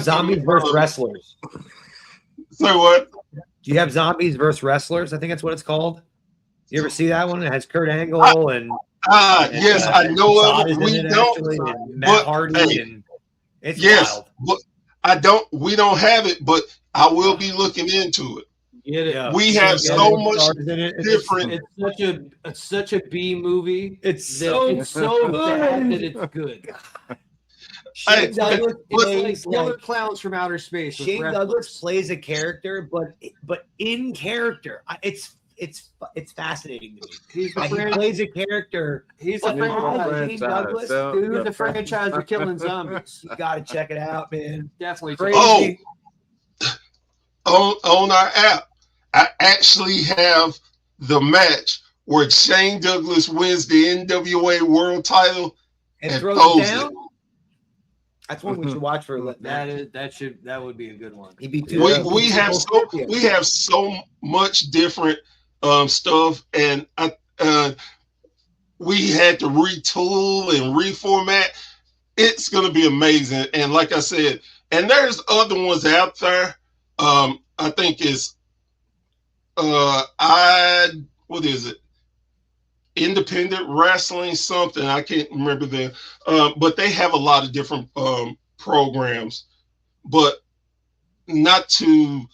zombies versus wrestlers. Say what? Do you have zombies versus wrestlers? I think that's what it's called. You ever see that one? It has Kurt Angle and yes, I know of it. We don't. And Matt Hardy, and it's wild. But we don't have it, but I will be looking into it. Yeah. We have so much different. It's such a B movie. It's so bad that it's good. Shane Douglas plays killer clowns from outer space. Shane Douglas plays a character, but in character, it's fascinating to me. He plays a character. He's a franchise. Shane Douglas, dude, the franchise for killing zombies. You got to check it out, man. Definitely. Crazy. On our app, I actually have the match where Shane Douglas wins the NWA World Title and throws it down. That's one we should watch for that would be a good one. We have so much different stuff, and we had to retool and reformat. It's going to be amazing. And like I said, and there's other ones out there. I think it's what is it? Independent Wrestling something. I can't remember them. But they have a lot of different programs, but not to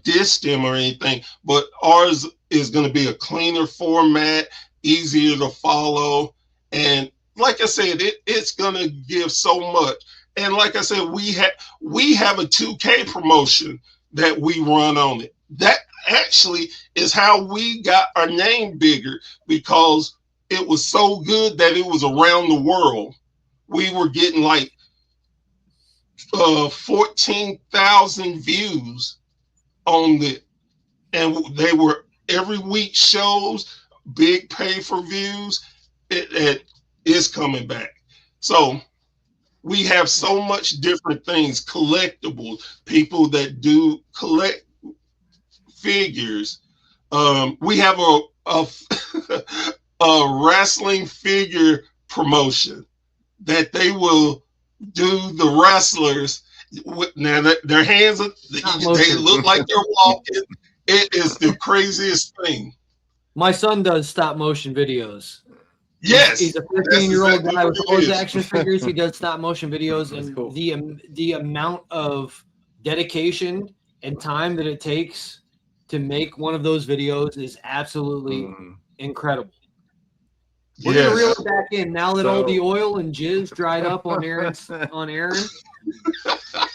diss them or anything, but ours is going to be a cleaner format, easier to follow. And like I said, it's going to give so much. And like I said, we have a 2K promotion that we run on it. That actually is how we got our name bigger, because it was so good that it was around the world. We were getting like 14,000 views on it, and they were every week shows, big pay-per-views. It is coming back. So we have so much different things, collectibles, people that do collect figures. We have a wrestling figure promotion that they will do the wrestlers. Now their hands, they look like they're walking. It is the craziest thing. My son does stop motion videos. Yes, he's a 13-year-old guy with all his action figures. He does stop motion videos, and cool. The amount of dedication and time that it takes to make one of those videos is absolutely incredible. We're gonna reel Yes. it back in now that all the oil and jizz dried up on Aaron.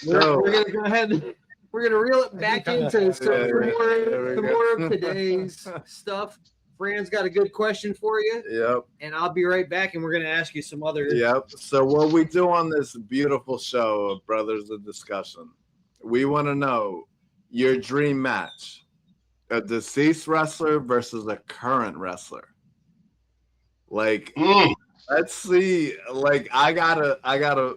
We're gonna go ahead. We're gonna reel it back into some more of today's stuff. Fran's got a good question for you. Yep. And I'll be right back, and we're gonna ask you some other. Yep. So what we do on this beautiful show of Brothers of Discussion, we want to know your dream match: a deceased wrestler versus a current wrestler. Like, let's see. Like, I gotta.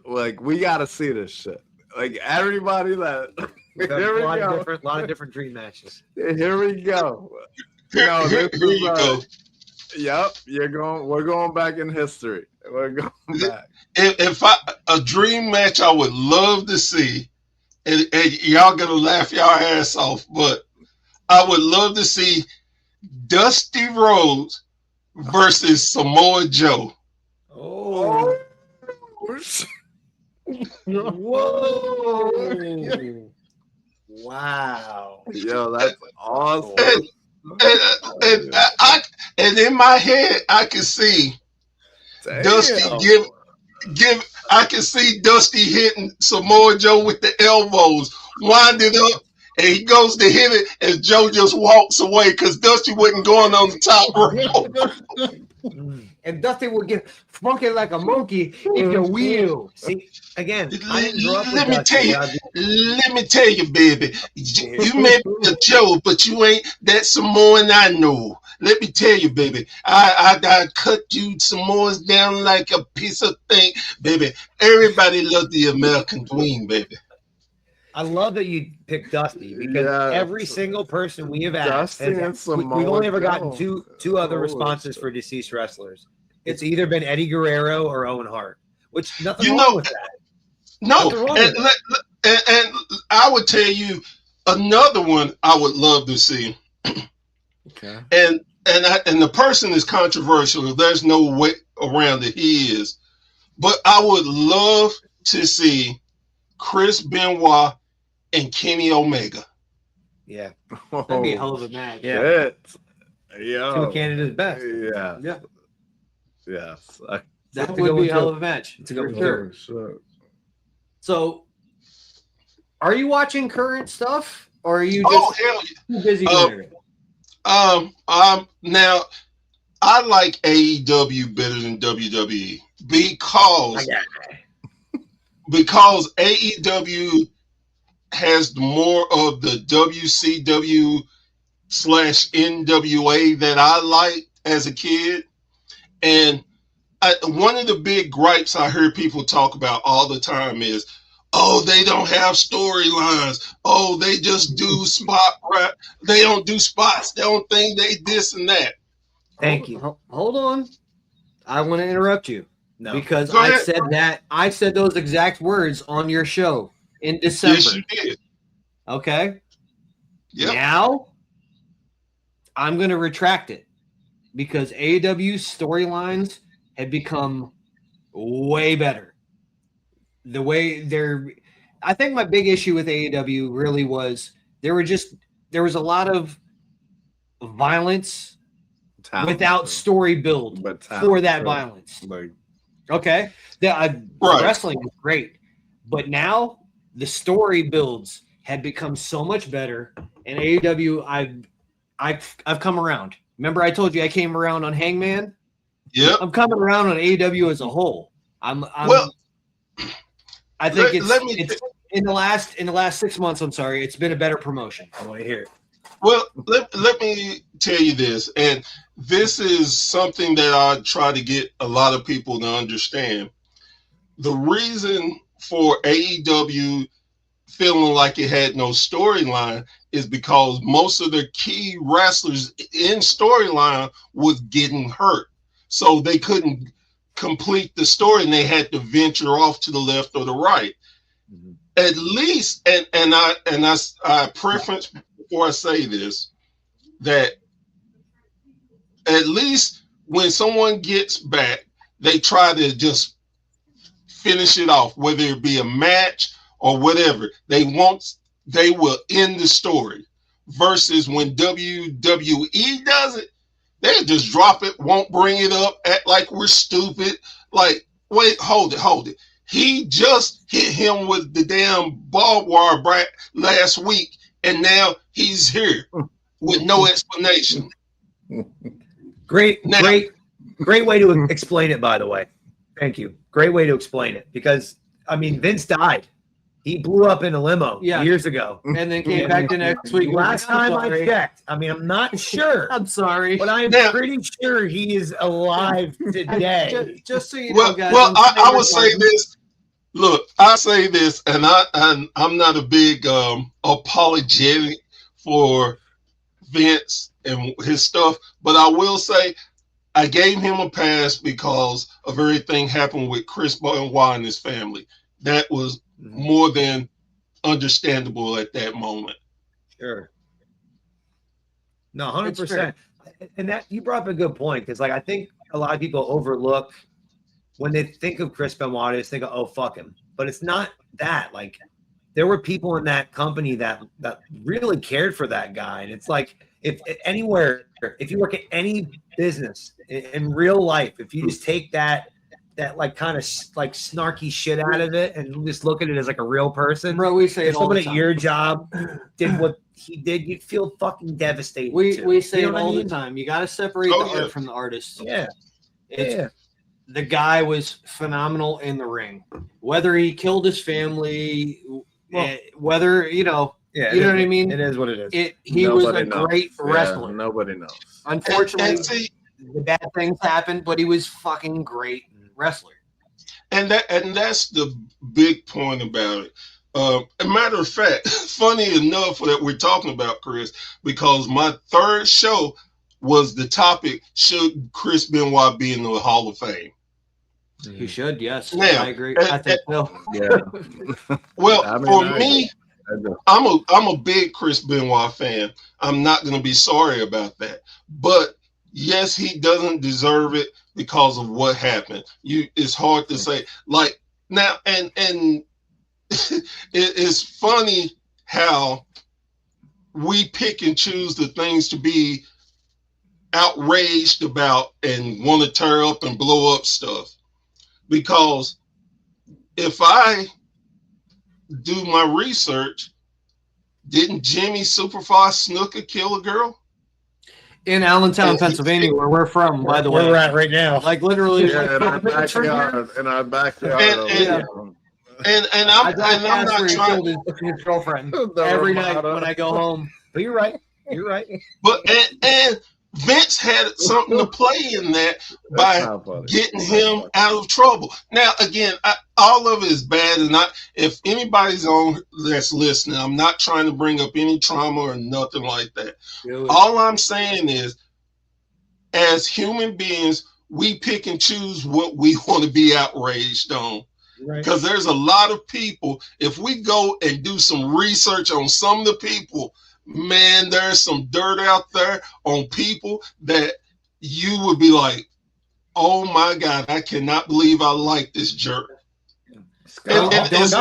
Like, we gotta see this shit. Like, everybody that. Here we go. A lot of different dream matches. Here we go. No, Here you go. Yep, we're going back in history. We're going back. If a dream match I would love to see, and y'all gonna laugh y'all ass off, but I would love to see Dusty Rhodes versus Samoa Joe. Oh. Whoa. Wow. Yo, that's awesome. And in my head, I can see Dusty give. I can see Dusty hitting Samoa Joe with the elbows, wind it up, and he goes to hit it, and Joe just walks away because Dusty wasn't going on the top rope. And Dusty would get funky like a monkey in the wheel. See, again, Let me tell you, baby. You may be a Joe, but you ain't that Samoan I know. Let me tell you, baby. I cut you Samoans down like a piece of thing, baby. Everybody loves the American dream, baby. I love that you picked Dusty because every single person we have asked, we've only ever gotten two other responses for deceased wrestlers. It's either been Eddie Guerrero or Owen Hart, which nothing wrong with that. No, and I would tell you another one I would love to see. Okay. And the person is controversial. There's no way around it. He is, but I would love to see Chris Benoit and Kenny Omega. Yeah, that'd be a hell of a match. Yeah, two of Canada's best. Yeah. Yes. That would be a hell of a match. It's a good Sure. So, are you watching current stuff, or are you just too busy doing it? Now I like AEW better than WWE because AEW has more of the WCW/NWA that I liked as a kid. And one of the big gripes I hear people talk about all the time is, oh, they don't have storylines. Oh, they just do spot rap. They don't do spots. They don't think they this and that. Thank you. Hold on. I want to interrupt you. No. Because I said those exact words on your show in December. Yes, you did. Okay. Yep. Now I'm going to retract it because AEW's storylines have become way better. The way I think my big issue with AEW really was there was a lot of violence without story build for that violence. Okay. Wrestling was great, but now the story builds had become so much better. And AEW, I've come around. Remember, I told you I came around on Hangman. Yeah, I'm coming around on AEW as a whole. I think it's in the last 6 months. I'm sorry, it's been a better promotion. I want to hear it. Well, let me tell you this, and this is something that I try to get a lot of people to understand. The reason for AEW feeling like it had no storyline is because most of the key wrestlers in storyline was getting hurt. So they couldn't complete the story and they had to venture off to the left or the right. Mm-hmm. At least, and I preference before I say this, that at least when someone gets back, they try to just finish it off, whether it be a match or whatever. They will end the story. Versus when WWE does it, They just drop it, won't bring it up, act like we're stupid. Like, wait, hold it. He just hit him with the damn barbed wire last week, and now he's here with no explanation. Great way to explain it, by the way. Thank you. Great way to explain it, because I mean, Vince died. He blew up in a limo years ago, and then came back the next week. Last time I checked, I mean, I'm not sure. I'm sorry, but I'm pretty sure he is alive today. Just so you know, guys. Well, I would say this. Look, I say this, and I'm not a big apologetic for Vince and his stuff, but I will say I gave him a pass because of everything happened with Chris Benoit and his family. That was more than understandable at that moment. Sure. No, 100%. And that you brought up a good point, because like I think a lot of people overlook when they think of Chris Benoit, they think of, oh, fuck him. But it's not that. Like, there were people in that company that really cared for that guy. And it's like, if you work at any business in real life, if you just take that like kind of like snarky shit out of it and just look at it as like a real person, bro, we say if someone at your job did what he did, you'd feel fucking devastated. We say it all the time. You got to separate the art from the artist. Yeah. The guy was phenomenal in the ring. Whether he killed his family, whether you know what I mean. It is what it is. He was a great wrestler. Nobody knows. Unfortunately, the bad things happened, but he was fucking great wrestler. And that's the big point about it. A matter of fact, funny enough that we're talking about Chris, because my third show was the topic: should Chris Benoit be in the Hall of Fame? He should, yes. Now, I agree. I think so. Yeah. Well, for me, I'm a big Chris Benoit fan. I'm not going to be sorry about that. But yes, he doesn't deserve it because of what happened. It's hard to say. Like now, and it's funny how we pick and choose the things to be outraged about and want to tear up and blow up stuff. Because if I do my research, didn't Jimmy Superfly Snuka kill a girl? In Allentown, Pennsylvania, where we're from, by the way. Where we're at right now. Like literally. Yeah, in our backyard. And I'm not trying to his girlfriend every night when I go home. But you're right. But and Vince had something to play in that by getting him out of trouble. Now, again, all of it is bad, and if anybody's on that's listening, I'm not trying to bring up any trauma or nothing like that. Really? All I'm saying is, as human beings, we pick and choose what we want to be outraged on. Because there's a lot of people, if we go and do some research on some of the people, man, there's some dirt out there on people that you would be like, oh my God, I cannot believe I like this jerk. And it's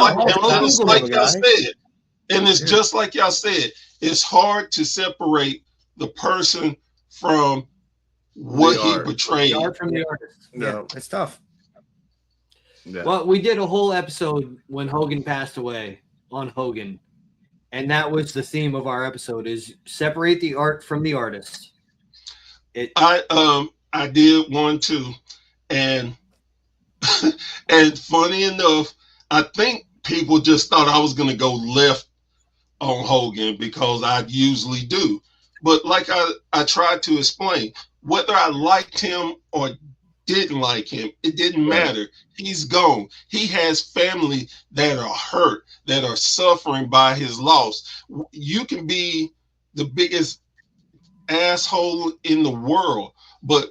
like y'all said, and it's just like y'all said, it's hard to separate the person from what he betrayed. The art from the artist. No, it's tough. Yeah. Well, we did a whole episode when Hogan passed away on Hogan. And that was the theme of our episode: is separate the art from the artist. I did one too, and and funny enough, I think people just thought I was going to go left on Hogan because I usually do. But like I tried to explain, whether I liked him or didn't like him, it didn't matter. He's gone. He has family that are hurt, that are suffering by his loss. You can be the biggest asshole in the world, but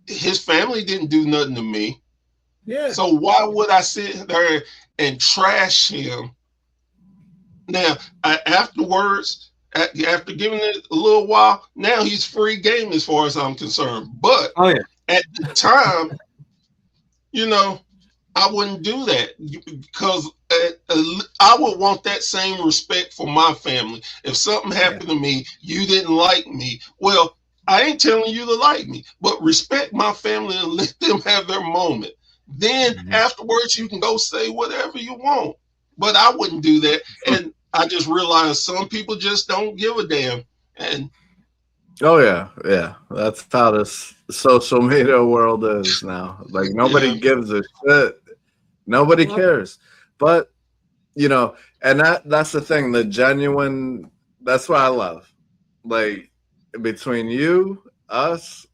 his family didn't do nothing to me. Yeah. So why would I sit there and trash him? Now, afterwards, after giving it a little while, now he's free game as far as I'm concerned. But at the time, I wouldn't do that because I would want that same respect for my family. If something happened to me, you didn't like me. Well, I ain't telling you to like me, but respect my family and let them have their moment. Then afterwards, you can go say whatever you want. But I wouldn't do that. And I just realized some people just don't give a damn. And oh yeah, that's how this social media world is now. Like nobody gives a shit, nobody cares. But you know, and that's the thing, the genuine. That's what I love. Like between you, us,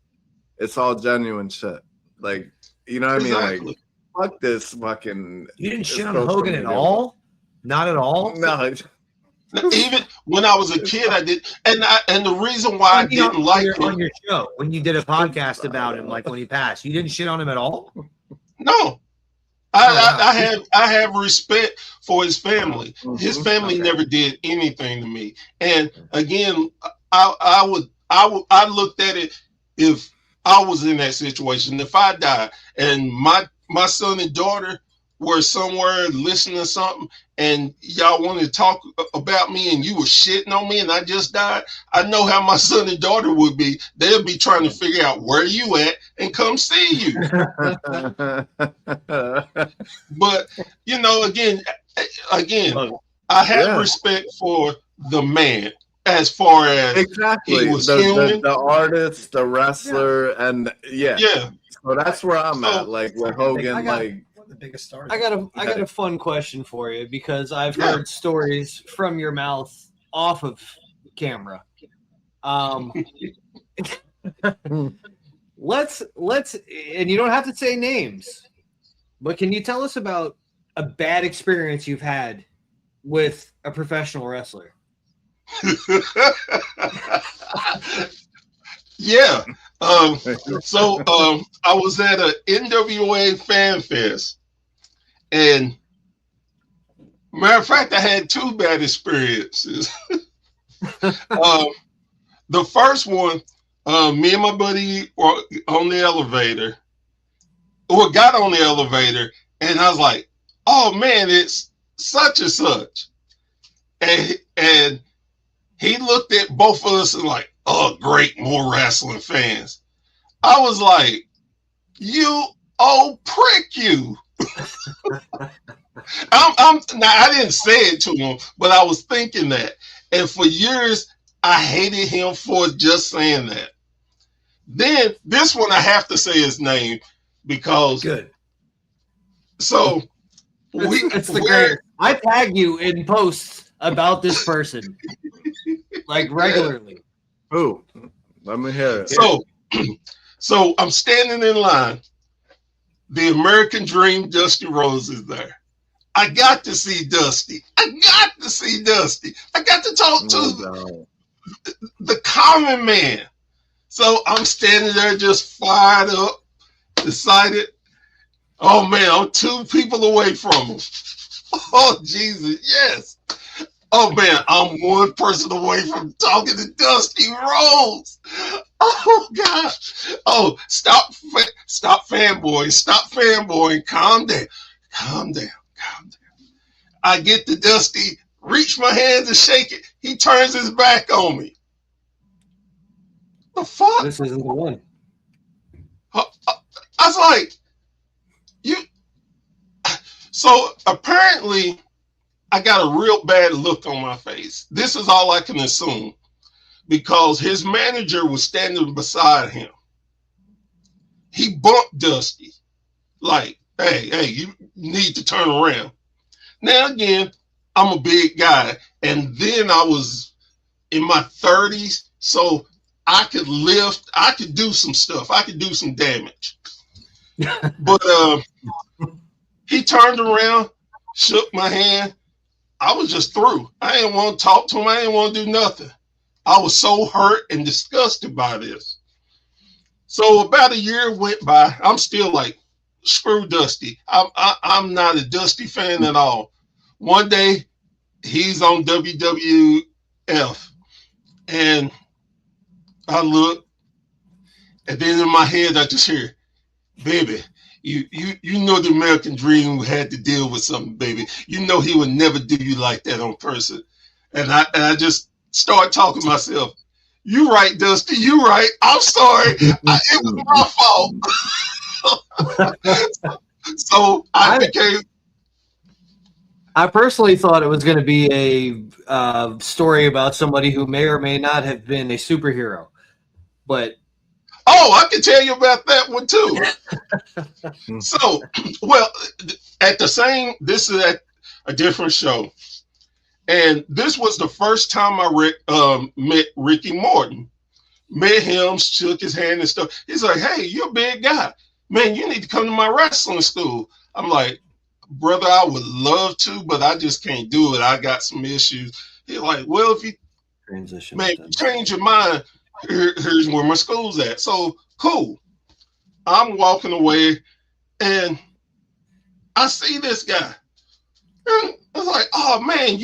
it's all genuine shit. Like you know what I mean? Like fuck this fucking. You didn't shit on Hogan at all? Not at all? No. Even when I was a kid, I did, and the reason why I didn't like him on your show when you did a podcast about him, like when he passed, you didn't shit on him at all. No, I have respect for his family. His family never did anything to me. And again, I looked at it if I was in that situation. If I died and my son and daughter were somewhere listening to something and y'all wanted to talk about me and you were shitting on me and I just died, I know how my son and daughter would be. They'll be trying to figure out where you at and come see you. But, you know, again, I have respect for the man as far as exactly he was the artist, the wrestler, and yeah. So that's where I'm at. Like with Hogan, like the biggest star. I got a fun question for you because I've heard stories from your mouth off of camera. Let's and you don't have to say names, but can you tell us about a bad experience you've had with a professional wrestler? Yeah. So I was at an NWA fan fest, and matter of fact, I had two bad experiences. The first one, me and my buddy were on the elevator. Or got on the elevator, and I was like, "Oh man, it's such and such," and he looked at both of us and like, "Oh, great, more wrestling fans." I was like, "You old prick, you." Now I didn't say it to him, but I was thinking that. And for years, I hated him for just saying that. Then this one, I have to say his name because good. So it's the greatest. I tag you in posts about this person like regularly. Ooh, let me hear it. So I'm standing in line. The American Dream, Dusty Rhodes, is there. I got to see Dusty. I got to talk to the common man. So I'm standing there just fired up, decided, oh man, I'm two people away from him. Oh Jesus, yes. Oh man, I'm one person away from talking to Dusty Rhodes. Oh God. Oh, stop fanboying, calm down. I get to Dusty, reach my hand to shake it. He turns his back on me. The fuck? This isn't the one. I was like, you. So apparently, I got a real bad look on my face. This is all I can assume because his manager was standing beside him. He bumped Dusty like, hey, you need to turn around. Now, again, I'm a big guy. And then I was in my 30s. So I could lift. I could do some stuff. I could do some damage. But he turned around, shook my hand. I was just through. I didn't want to talk to him. I didn't want to do nothing. I was so hurt and disgusted by this. So about a year went by. I'm still like, screw Dusty. I'm not a Dusty fan at all. One day, he's on WWF, and I look, and then in my head, I just hear, baby, you know the American Dream had to deal with something, baby. You know he would never do you like that on person. And I just start talking to myself. You right, Dusty. You right. I'm sorry. It was my fault. So I became. I personally thought it was going to be a story about somebody who may or may not have been a superhero, but Oh, I can tell you about that one too. So, well, this is at a different show, and this was the first time I met Ricky Morton. Met him, shook his hand and stuff. He's like, "Hey, you're a big guy, man. You need to come to my wrestling school." I'm like, "Brother, I would love to, but I just can't do it. I got some issues." He's like, "Well, if you change your mind, here's where my school's at." So cool. I'm walking away, and I see this guy. And I was like, "Oh man,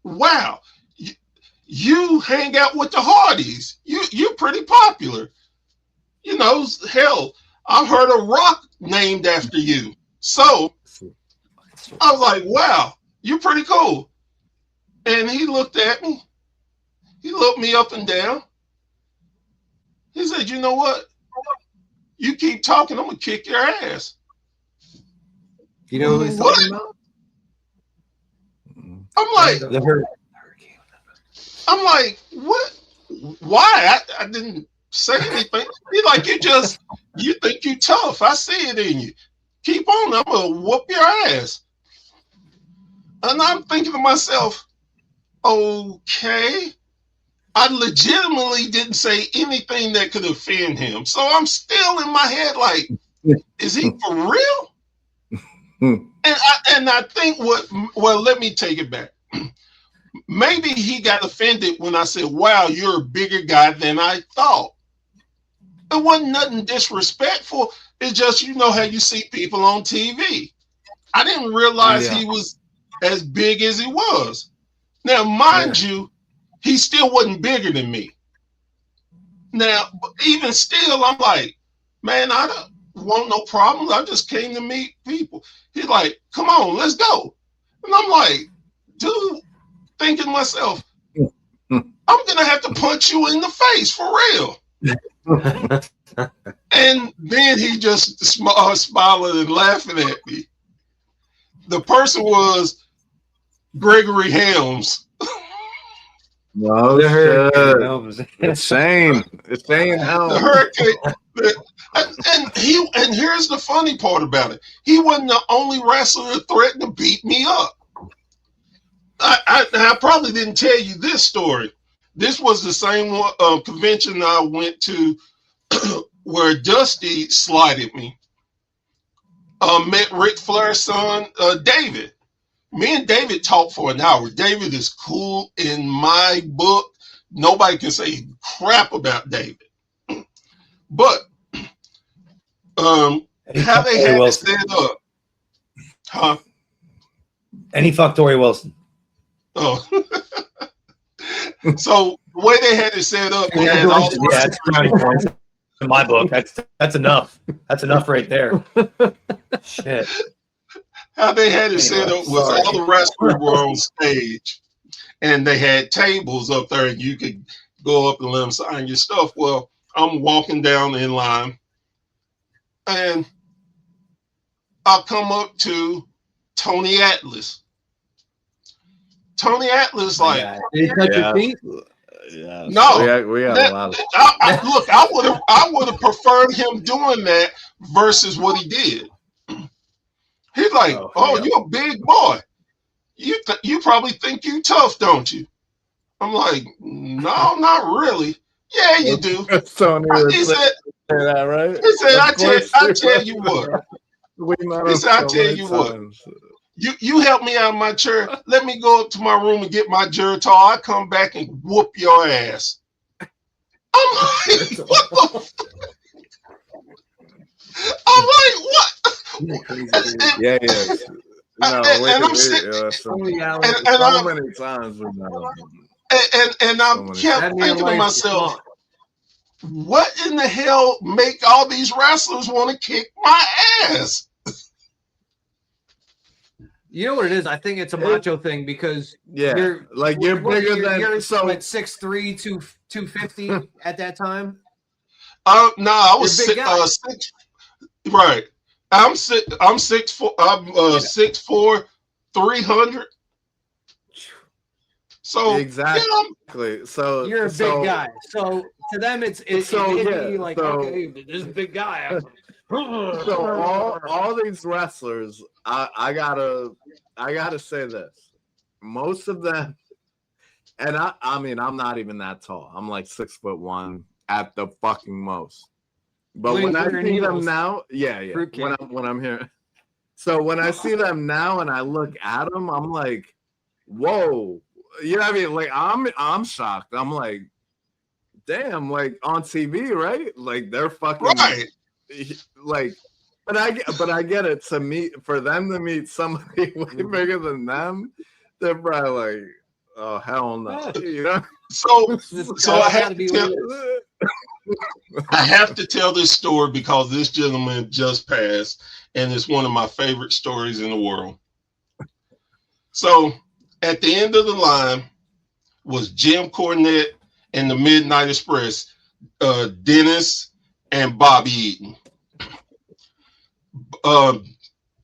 wow, you hang out with the Hardys. You're pretty popular. You know, hell, I've heard a rock named after you." So I was like, "Wow, you're pretty cool." And he looked at me. He looked me up and down. He said, "You know what? You keep talking, I'm gonna kick your ass." You know who he's talking about? I'm like, what? Why? I didn't say anything. He's like, you think you tough. I see it in you. Keep on. I'm going to whoop your ass. And I'm thinking to myself, okay. I legitimately didn't say anything that could offend him. So I'm still in my head like, is he for real? And I think let me take it back. Maybe he got offended when I said, "Wow, you're a bigger guy than I thought." It wasn't nothing disrespectful. It's just, you know how you see people on TV. I didn't realize he was as big as he was. Now, mind you, he still wasn't bigger than me. Now, even still, I'm like, man, I don't want no problems. I just came to meet people. He's like, "Come on, let's go." And I'm like, dude, thinking to myself, I'm going to have to punch you in the face for real. And then he just smiling and laughing at me. The person was Gregory Helms. No, it's Shane. It's Shane Helms. The Hurricane. And here's the funny part about it. He wasn't the only wrestler that threatened to beat me up. I probably didn't tell you this story. This was the same convention I went to where Dusty slighted me. Met Ric Flair's son, David. Me and David talked for an hour. David is cool in my book. Nobody can say crap about David. But how they had it set up. Huh? And he fucked Tori Wilson. Oh. So the way they had it set up, they had all that's brownie points in my book. That's enough. That's enough right there. Shit. How they had it set up was all the wrestlers were on stage, and they had tables up there, and you could go up and let them sign your stuff. Well, I'm walking down in line, and I'll come up to Tony Atlas. Tony Atlas, like, did he touch your feet? Yeah, no, we got a lot of. Look, I would have preferred him doing that versus what he did. He's like, "Oh, you're a big boy. You probably think you tough, don't you?" I'm like, "No, not really." "Yeah, you do." He said, that, right? He said, I tell you what. He said, "I tell you what. You help me out of my chair. Let me go up to my room and get my Geritol. I come back and whoop your ass." I'm like, what the fuck? I'm like, what? Yeah. No, and I'm sitting, so many times. And I'm kept thinking to myself, what in the hell make all these wrestlers want to kick my ass? You know what it is? I think it's a macho thing because you're bigger than you're so like 6'3", 250 at that time. No, I was You're a big guy. six. Right. I'm 6'4". I'm 6'4", 300. So exactly. So you're a big guy. So to them, it's like, okay, this big guy. So all these wrestlers, I gotta say this. Most of them, and I mean, I'm not even that tall. I'm like 6'1" at the fucking most. But when I see them now, when I'm here, so when I see them now and I look at them, I'm like, whoa, you know what I mean? Like I'm shocked. I'm like, damn, like on TV, right? Like they're fucking right. Like, but I get it. For them to meet somebody way bigger than them, they're probably like, oh hell no, you know. So I have to tell this story because this gentleman just passed, and it's one of my favorite stories in the world. So at the end of the line was Jim Cornette and the Midnight Express, Dennis and Bobby Eaton.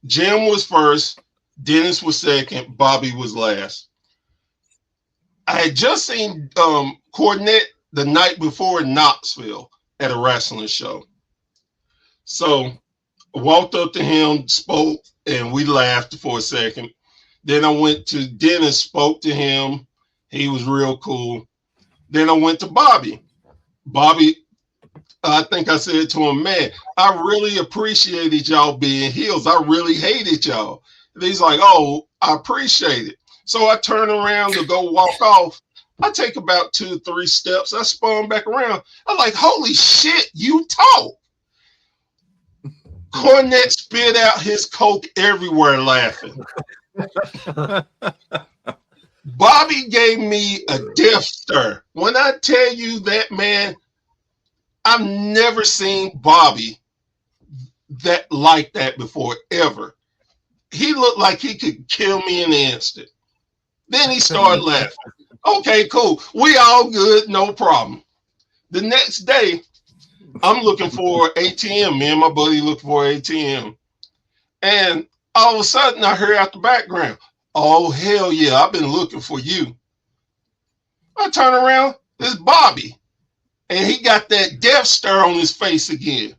Jim was first, Dennis was second, Bobby was last. I had just seen Cornette the night before in Knoxville at a wrestling show. So I walked up to him, spoke, and we laughed for a second. Then I went to Dennis, spoke to him. He was real cool. Then I went to Bobby. Bobby, I think I said to him, man, I really appreciated y'all being heels. I really hated y'all. And he's like, oh, I appreciate it. So I turn around to go walk off. I take about 2-3 steps. I spun back around. I'm like, holy shit, you talk. Cornette spit out his Coke everywhere laughing. Bobby gave me a death stare. When I tell you that, man, I've never seen Bobby like that before, ever. He looked like he could kill me in an instant. Then he started laughing. Okay, cool. We all good, no problem. The next day, I'm looking for ATM. Me and my buddy looking for ATM. And all of a sudden, I heard out the background, oh, hell yeah, I've been looking for you. I turn around, it's Bobby. And he got that death stare on his face again.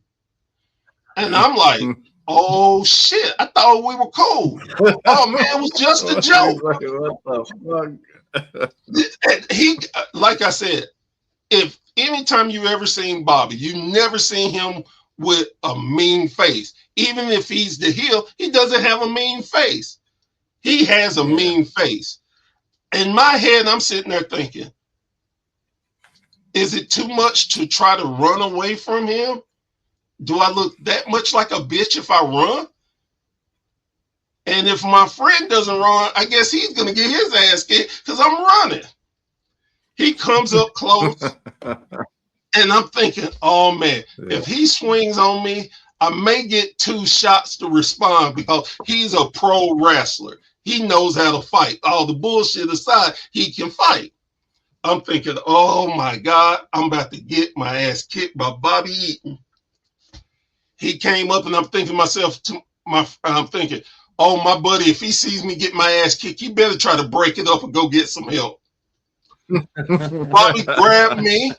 And I'm like, oh, shit, I thought we were cool. Oh, man, it was just a joke. What the fuck? He, like I said, if anytime you ever seen Bobby, you never seen him with a mean face. Even if he's the heel, he doesn't have a mean face. He has a mean face. In my head, I'm sitting there thinking, is it too much to try to run away from him? Do I look that much like a bitch if I run? And if my friend doesn't run, I guess he's going to get his ass kicked because I'm running. He comes up close, and I'm thinking, oh, man, if he swings on me, I may get 2 shots to respond because he's a pro wrestler. He knows how to fight. All the bullshit aside, he can fight. I'm thinking, oh, my God, I'm about to get my ass kicked by Bobby Eaton. He came up, and I'm thinking I'm thinking, oh, my buddy, if he sees me get my ass kicked, he better try to break it up and go get some help. Bobby grabbed me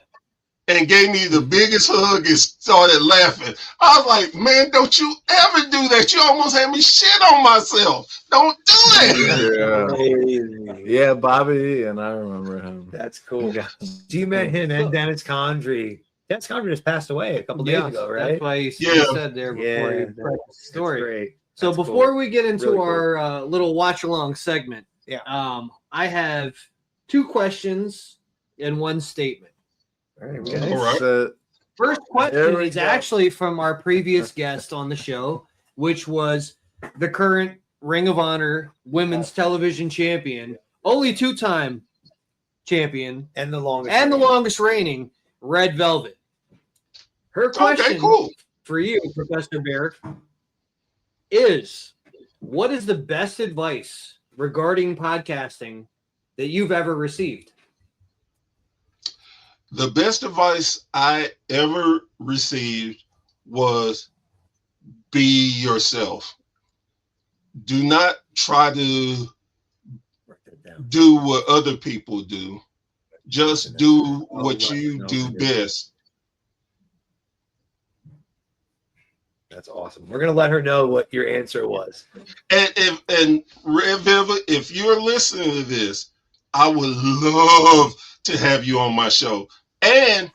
and gave me the biggest hug and started laughing. I was like, man, don't you ever do that. You almost had me shit on myself. Don't do it. Yeah, Bobby, and I remember him. That's cool. So you met him and Dennis Condrey. Dennis Condrey just passed away a couple days ago, right? That's why you said there before you the story. Great. So before we get into our little watch along segment, I have 2 questions and 1 statement. All right. Okay. All right. First question is actually from our previous guest on the show, which was the current Ring of Honor Women's Television Champion, only 2-time champion, and the longest longest reigning Red Velvet. Her question for you, Professor Barrick, is what is the best advice regarding podcasting that you've ever received? The best advice I ever received was be yourself. Do not try to do what other people do. Just do what you do best. That's awesome. We're gonna let her know what your answer was. And Red Velvet, if you're listening to this, I would love to have you on my show. And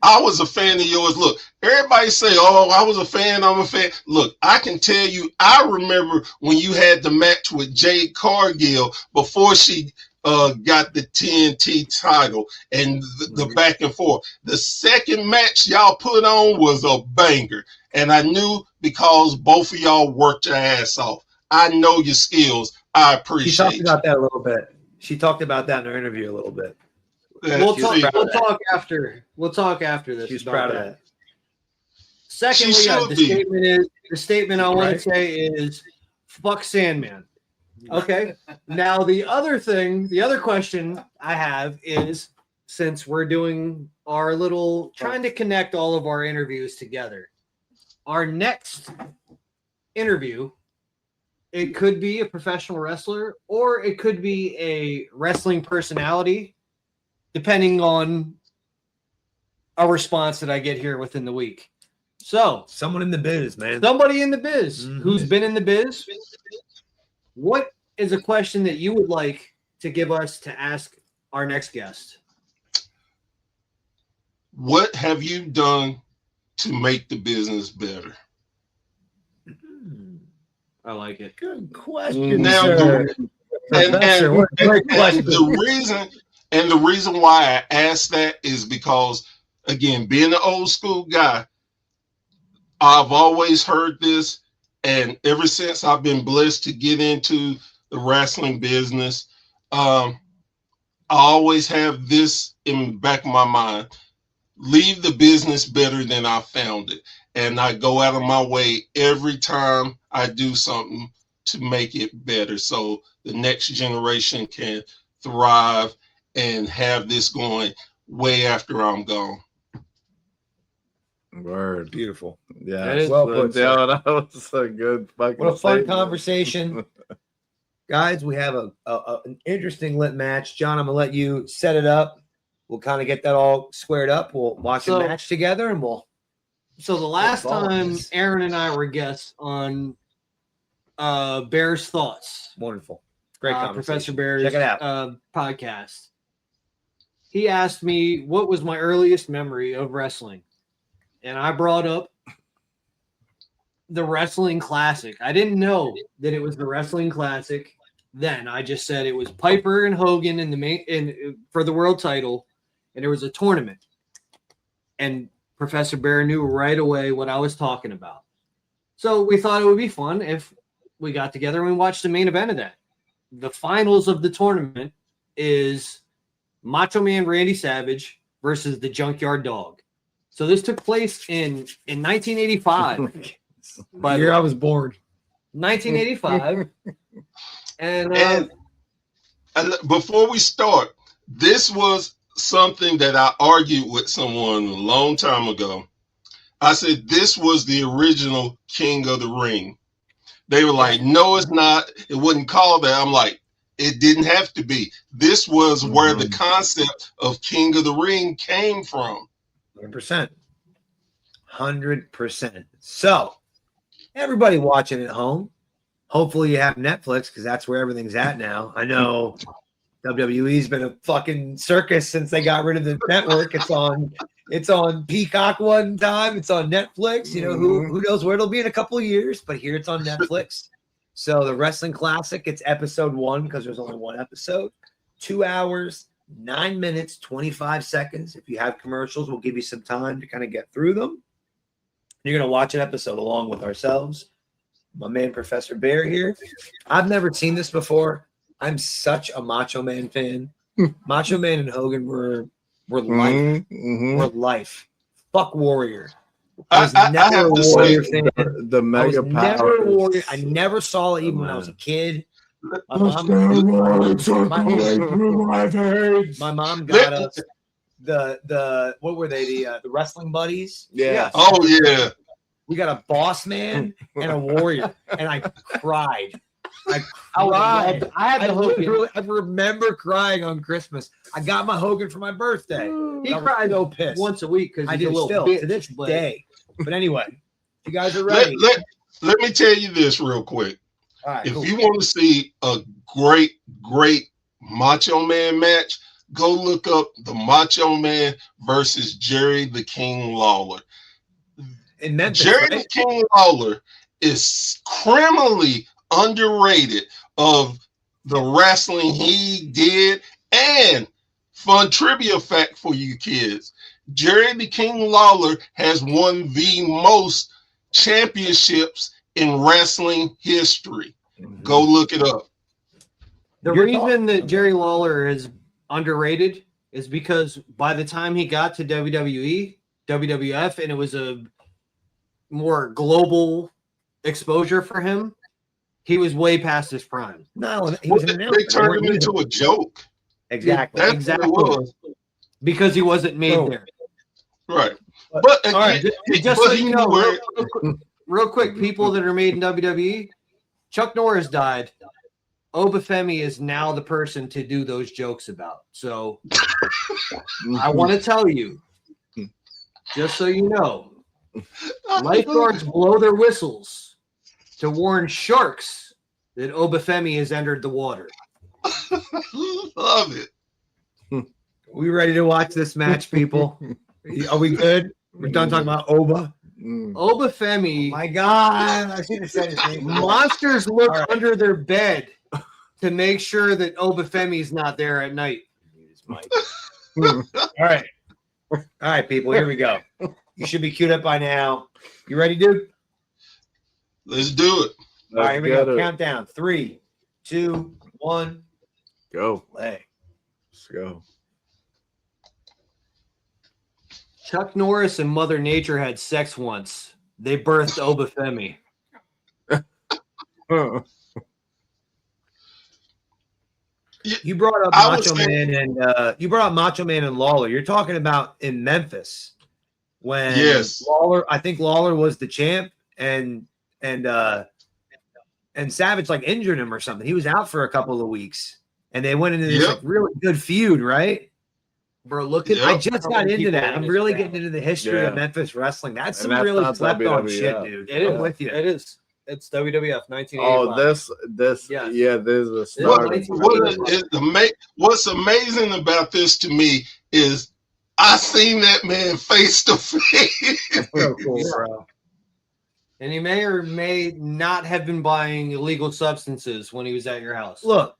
I was a fan of yours. Look, everybody say, "Oh, I was a fan. I'm a fan." Look, I can tell you, I remember when you had the match with Jade Cargill before she got the TNT title and the back and forth. The second match y'all put on was a banger. And I knew because both of y'all worked your ass off. I know your skills. I appreciate She talked about that a little bit. She talked about that in her interview a little bit. We'll talk after. We'll talk after this. She's proud of that. Secondly, the statement I want to say is fuck Sandman. Okay. Now the other question I have is, since we're doing our trying to connect all of our interviews together, our next interview, it could be a professional wrestler or it could be a wrestling personality, depending on a response that I get here within the week. So, someone in the biz, man. Somebody in the biz who's been in the biz. What is a question that you would like to give us to ask our next guest? What have you done to make the business better? I like it. Good question. Now, the reason why I asked that is because, again, being an old school guy, I've always heard this, and ever since I've been blessed to get into the wrestling business, I always have this in the back of my mind: leave the business better than I found it. And I go out of my way every time I do something to make it better so the next generation can thrive and have this going way after I'm gone. Word. Beautiful. Yeah. Well put, sir. That was a good fucking What a fun statement. conversation. Guys, we have an interesting lit match. John, I'm going to let you set it up. We'll kind of get that all squared up. We'll watch a match together, and we'll. So the last time Aaron and I were guests on Bear's Thoughts. Wonderful. Great conversation. Professor Bear's Check it out. Podcast. He asked me what was my earliest memory of wrestling. And I brought up the Wrestling Classic. I didn't know that it was the Wrestling Classic then. I just said it was Piper and Hogan in the for the world title, and there was a tournament. And Professor Bear knew right away what I was talking about. So we thought it would be fun if we got together and we watched the main event of that. The finals of the tournament is Macho Man Randy Savage versus the Junkyard Dog. So this took place in 1985. By the year I was born. 1985. and before we start, this was something that I argued with someone a long time ago. I said this was the original King of the Ring. They were like, no, it's not. It wasn't called that. I'm like, it didn't have to be. This was where the concept of King of the Ring came from. 100%. 100%. So, everybody watching at home, hopefully you have Netflix because that's where everything's at now. I know WWE's been a fucking circus since they got rid of the network. It's on Peacock one time. It's on Netflix. You know, who knows where it'll be in a couple of years, but here it's on Netflix. So the Wrestling Classic, it's episode 1 because there's only one episode. 2 hours, 9 minutes, 25 seconds. If you have commercials, we'll give you some time to kind of get through them. You're going to watch an episode along with ourselves. My man, Professor Bear here. I've never seen this before. I'm such a Macho Man fan. Macho Man and Hogan were life. Were life. Fuck Warrior. I was I never have a to Warrior say, fan. The I was mega never a powers. Warrior. I never saw it even when I was a kid. My mom, my mom got us the what were they, the wrestling buddies? Yeah. oh yeah, We got a boss man and a warrior, and I cried. I cried. I had the Hogan. I remember crying on Christmas. I got my Hogan for my birthday. He I was cried so pissed. once a week because I he's a do little still bitch, to this but day. But anyway, if you guys are ready. let me tell you this real quick. All right, If cool. you want to see a great Macho Man match, go look up the Macho Man versus Jerry the King Lawler. In Memphis, Jerry right? the King Lawler is criminally underrated of the wrestling he did. And fun trivia fact for you kids, Jerry the King Lawler has won the most championships in wrestling history. Go look it up. the reason that Jerry Lawler is underrated is because by the time he got to WWE, WWF, and it was a more global exposure for him, he was way past his prime. No, he was an They announcer. turned him into a joke. Exactly. That's Exactly. what it was. Because he wasn't made Boom. there. Right. But again, All right, Just but so he you know, knew where- real quick, people that are made in WWE, Chuck Norris died. Obafemi is now the person to do those jokes about. So I want to tell you, just so you know, lifeguards blow their whistles to warn sharks that Obafemi has entered the water. love it. We ready to watch this match, people? Are we good? We're done talking about Oba. Obafemi, My God, I should have said his name. monsters look All right. under their bed to make sure that Obafemi's not there at night. All right, people. Here we go. You should be queued up by now. You ready, dude? Let's do it. All right, here we go. Let's Countdown. 3, 2, 1. Go. Play. Let's go. Chuck Norris and Mother Nature had sex once. They birthed Obafemi. You brought up I was Macho Man and you brought up Macho Man and Lawler. You're talking about in Memphis when Yes. Lawler. I think Lawler was the champ, and Savage like injured him or something. He was out for a couple of weeks, and they went into this Yep. like really good feud, right? Bro, look at Yep. I just got into that. I'm really getting into the history Yeah. of Memphis wrestling. That's And some that's really not slept on shit, WWF. dude. It I'm is. with you. It is. It's WWF 1985. Oh, this, Yes. yeah, this is a What- start. What's amazing about this to me is I seen that man face to face. So cool, bro. And he may or may not have been buying illegal substances when he was at your house. Look,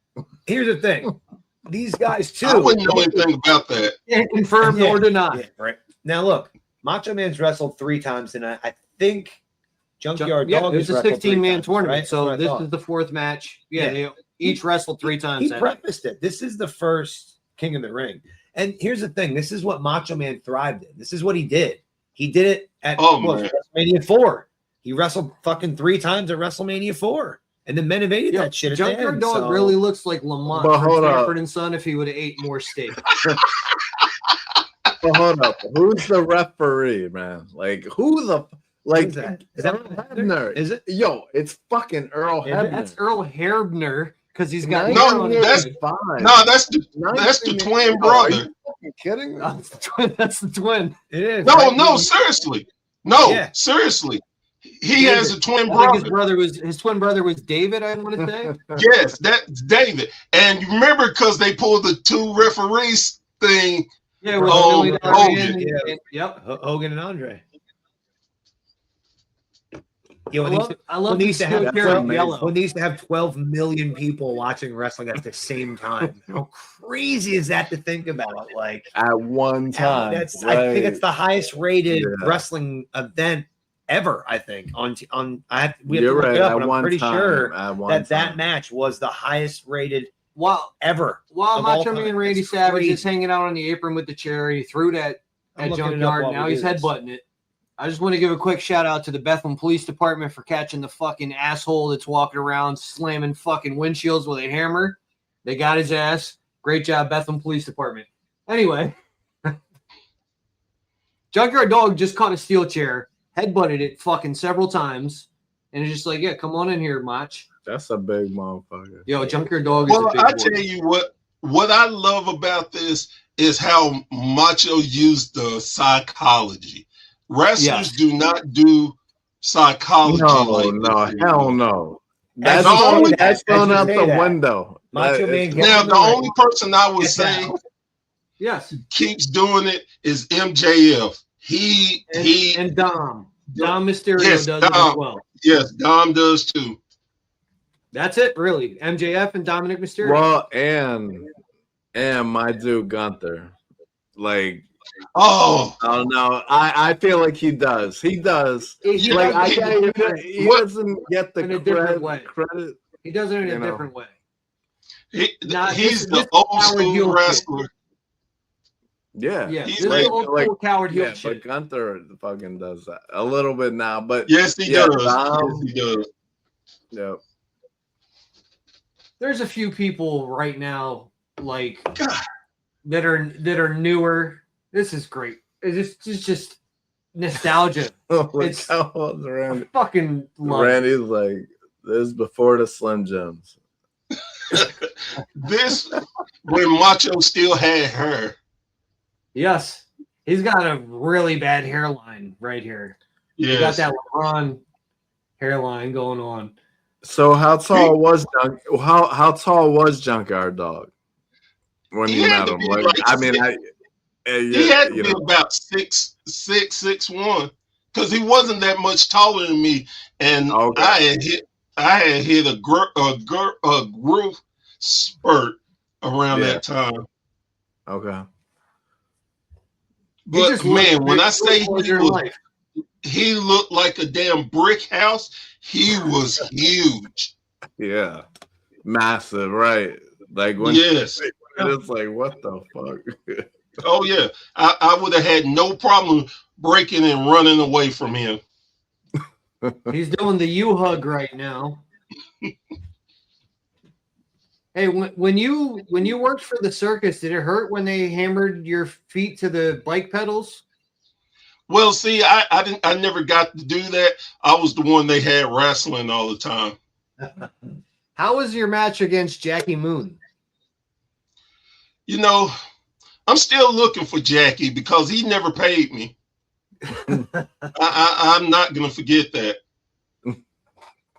here's the thing. These guys too. I wouldn't know anything about that. Can't confirm Yeah. nor deny. Yeah, right. Now look, Macho Man's wrestled 3 times, and I think Junkyard Yeah, Dog it was has a wrestled 16-man 3 times, tournament, right? so That's what I this thought. is the 4th match. Yeah, Yeah. they each wrestled 3 times. He that night. prefaced it. This is the first King of the Ring. And here's the thing. This is what Macho Man thrived in. This is what he did. He did it at Man. WrestleMania 4. He wrestled fucking 3 times at WrestleMania 4. And then men invaded Yeah, that shit at the Junkyard end. Dog So- really looks like Lamont But from hold up. Sanford and Son if he would have ate more steak. But hold up, who's the referee, man? Like, who the like? Who's that? Is that Earl Hebner? Is it? Yo, it's fucking Earl Is it? Hebner. That's Earl Hebner because he's got No, hair on his that's- head. No, that's the twin Are brother. you fucking kidding me? That's the twin. That's the twin. It is. No, right? no, seriously. No, Yeah. seriously. He David. has a twin I think brother. his twin brother was David. I want to say. Yes, that's David. And you remember because they pulled the 2 referees thing. Yeah, with Oh, $1 million Hogan. man. Yeah. Yep. Hogan and Andre. Yo, I love needs to have That's hair amazing. yellow. Who needs to have 12 million people watching wrestling at the same time? How crazy is that to think about? Like, At one time, I think it's the highest rated Yeah. wrestling event ever. I think we have You're to look right. it up, At but I'm one pretty time, sure at one that time. match was the highest rated While ever. while Of all Macho time. Man Randy That's Savage crazy. is hanging out on the apron with the chair, he threw that I'm at looking it up Junkyard. while Now we he's do this. headbutting it. I just want to give a quick shout out to the Bethlehem Police Department for catching the fucking asshole that's walking around slamming fucking windshields with a hammer. They got his ass. Great job, Bethlehem Police Department. Anyway, Junkyard Dog just caught a steel chair, headbutted it fucking several times, and it's just like, yeah, come on in here, Mach. That's a big motherfucker. Yo, Junkyard Dog is a big I boy. tell you what I love about this is how Macho used the psychology. Wrestlers do not do psychology. No, hell no. That's thrown out the window. Macho Man. Now, the only person I would say yes keeps doing it is MJF. And Dom. Dom Mysterio does it as well. Yes, Dom does too. That's it, really. MJF and Dominic Mysterio. Well, and my dude Gunther. Like, oh no, I feel like he does. He does. He doesn't get the credit. He does it in a different way. He's the old school wrestler. Yeah, he's like old school coward heel shit. But Gunther fucking does that a little bit now. But yes, he does. Yes, he does. Yep. There's a few people right now like that are newer. This is great. It's just nostalgia. It's Randy. Fucking love Randy's like this is before the Slim Jims. This when Macho still had hair. Yes, he's got a really bad hairline right here. Yeah, he got that LeBron hairline going on. So how tall was Junkyard Dog when you met him? He had to be about 6'1", because he wasn't that much taller than me, and I had hit a growth spurt around that time. Okay, but man, when I say he looked like a damn brick house, he was huge. Yeah, massive, right? Like when it's like, what the fuck? Oh yeah, I would have had no problem breaking and running away from him. He's doing the U-hug right now. Hey, when you worked for the circus, did it hurt when they hammered your feet to the bike pedals? Well, see, I never got to do that. I was the one they had wrestling all the time. How was your match against Jackie Moon? You know, I'm still looking for Jackie because he never paid me. I'm not going to forget that.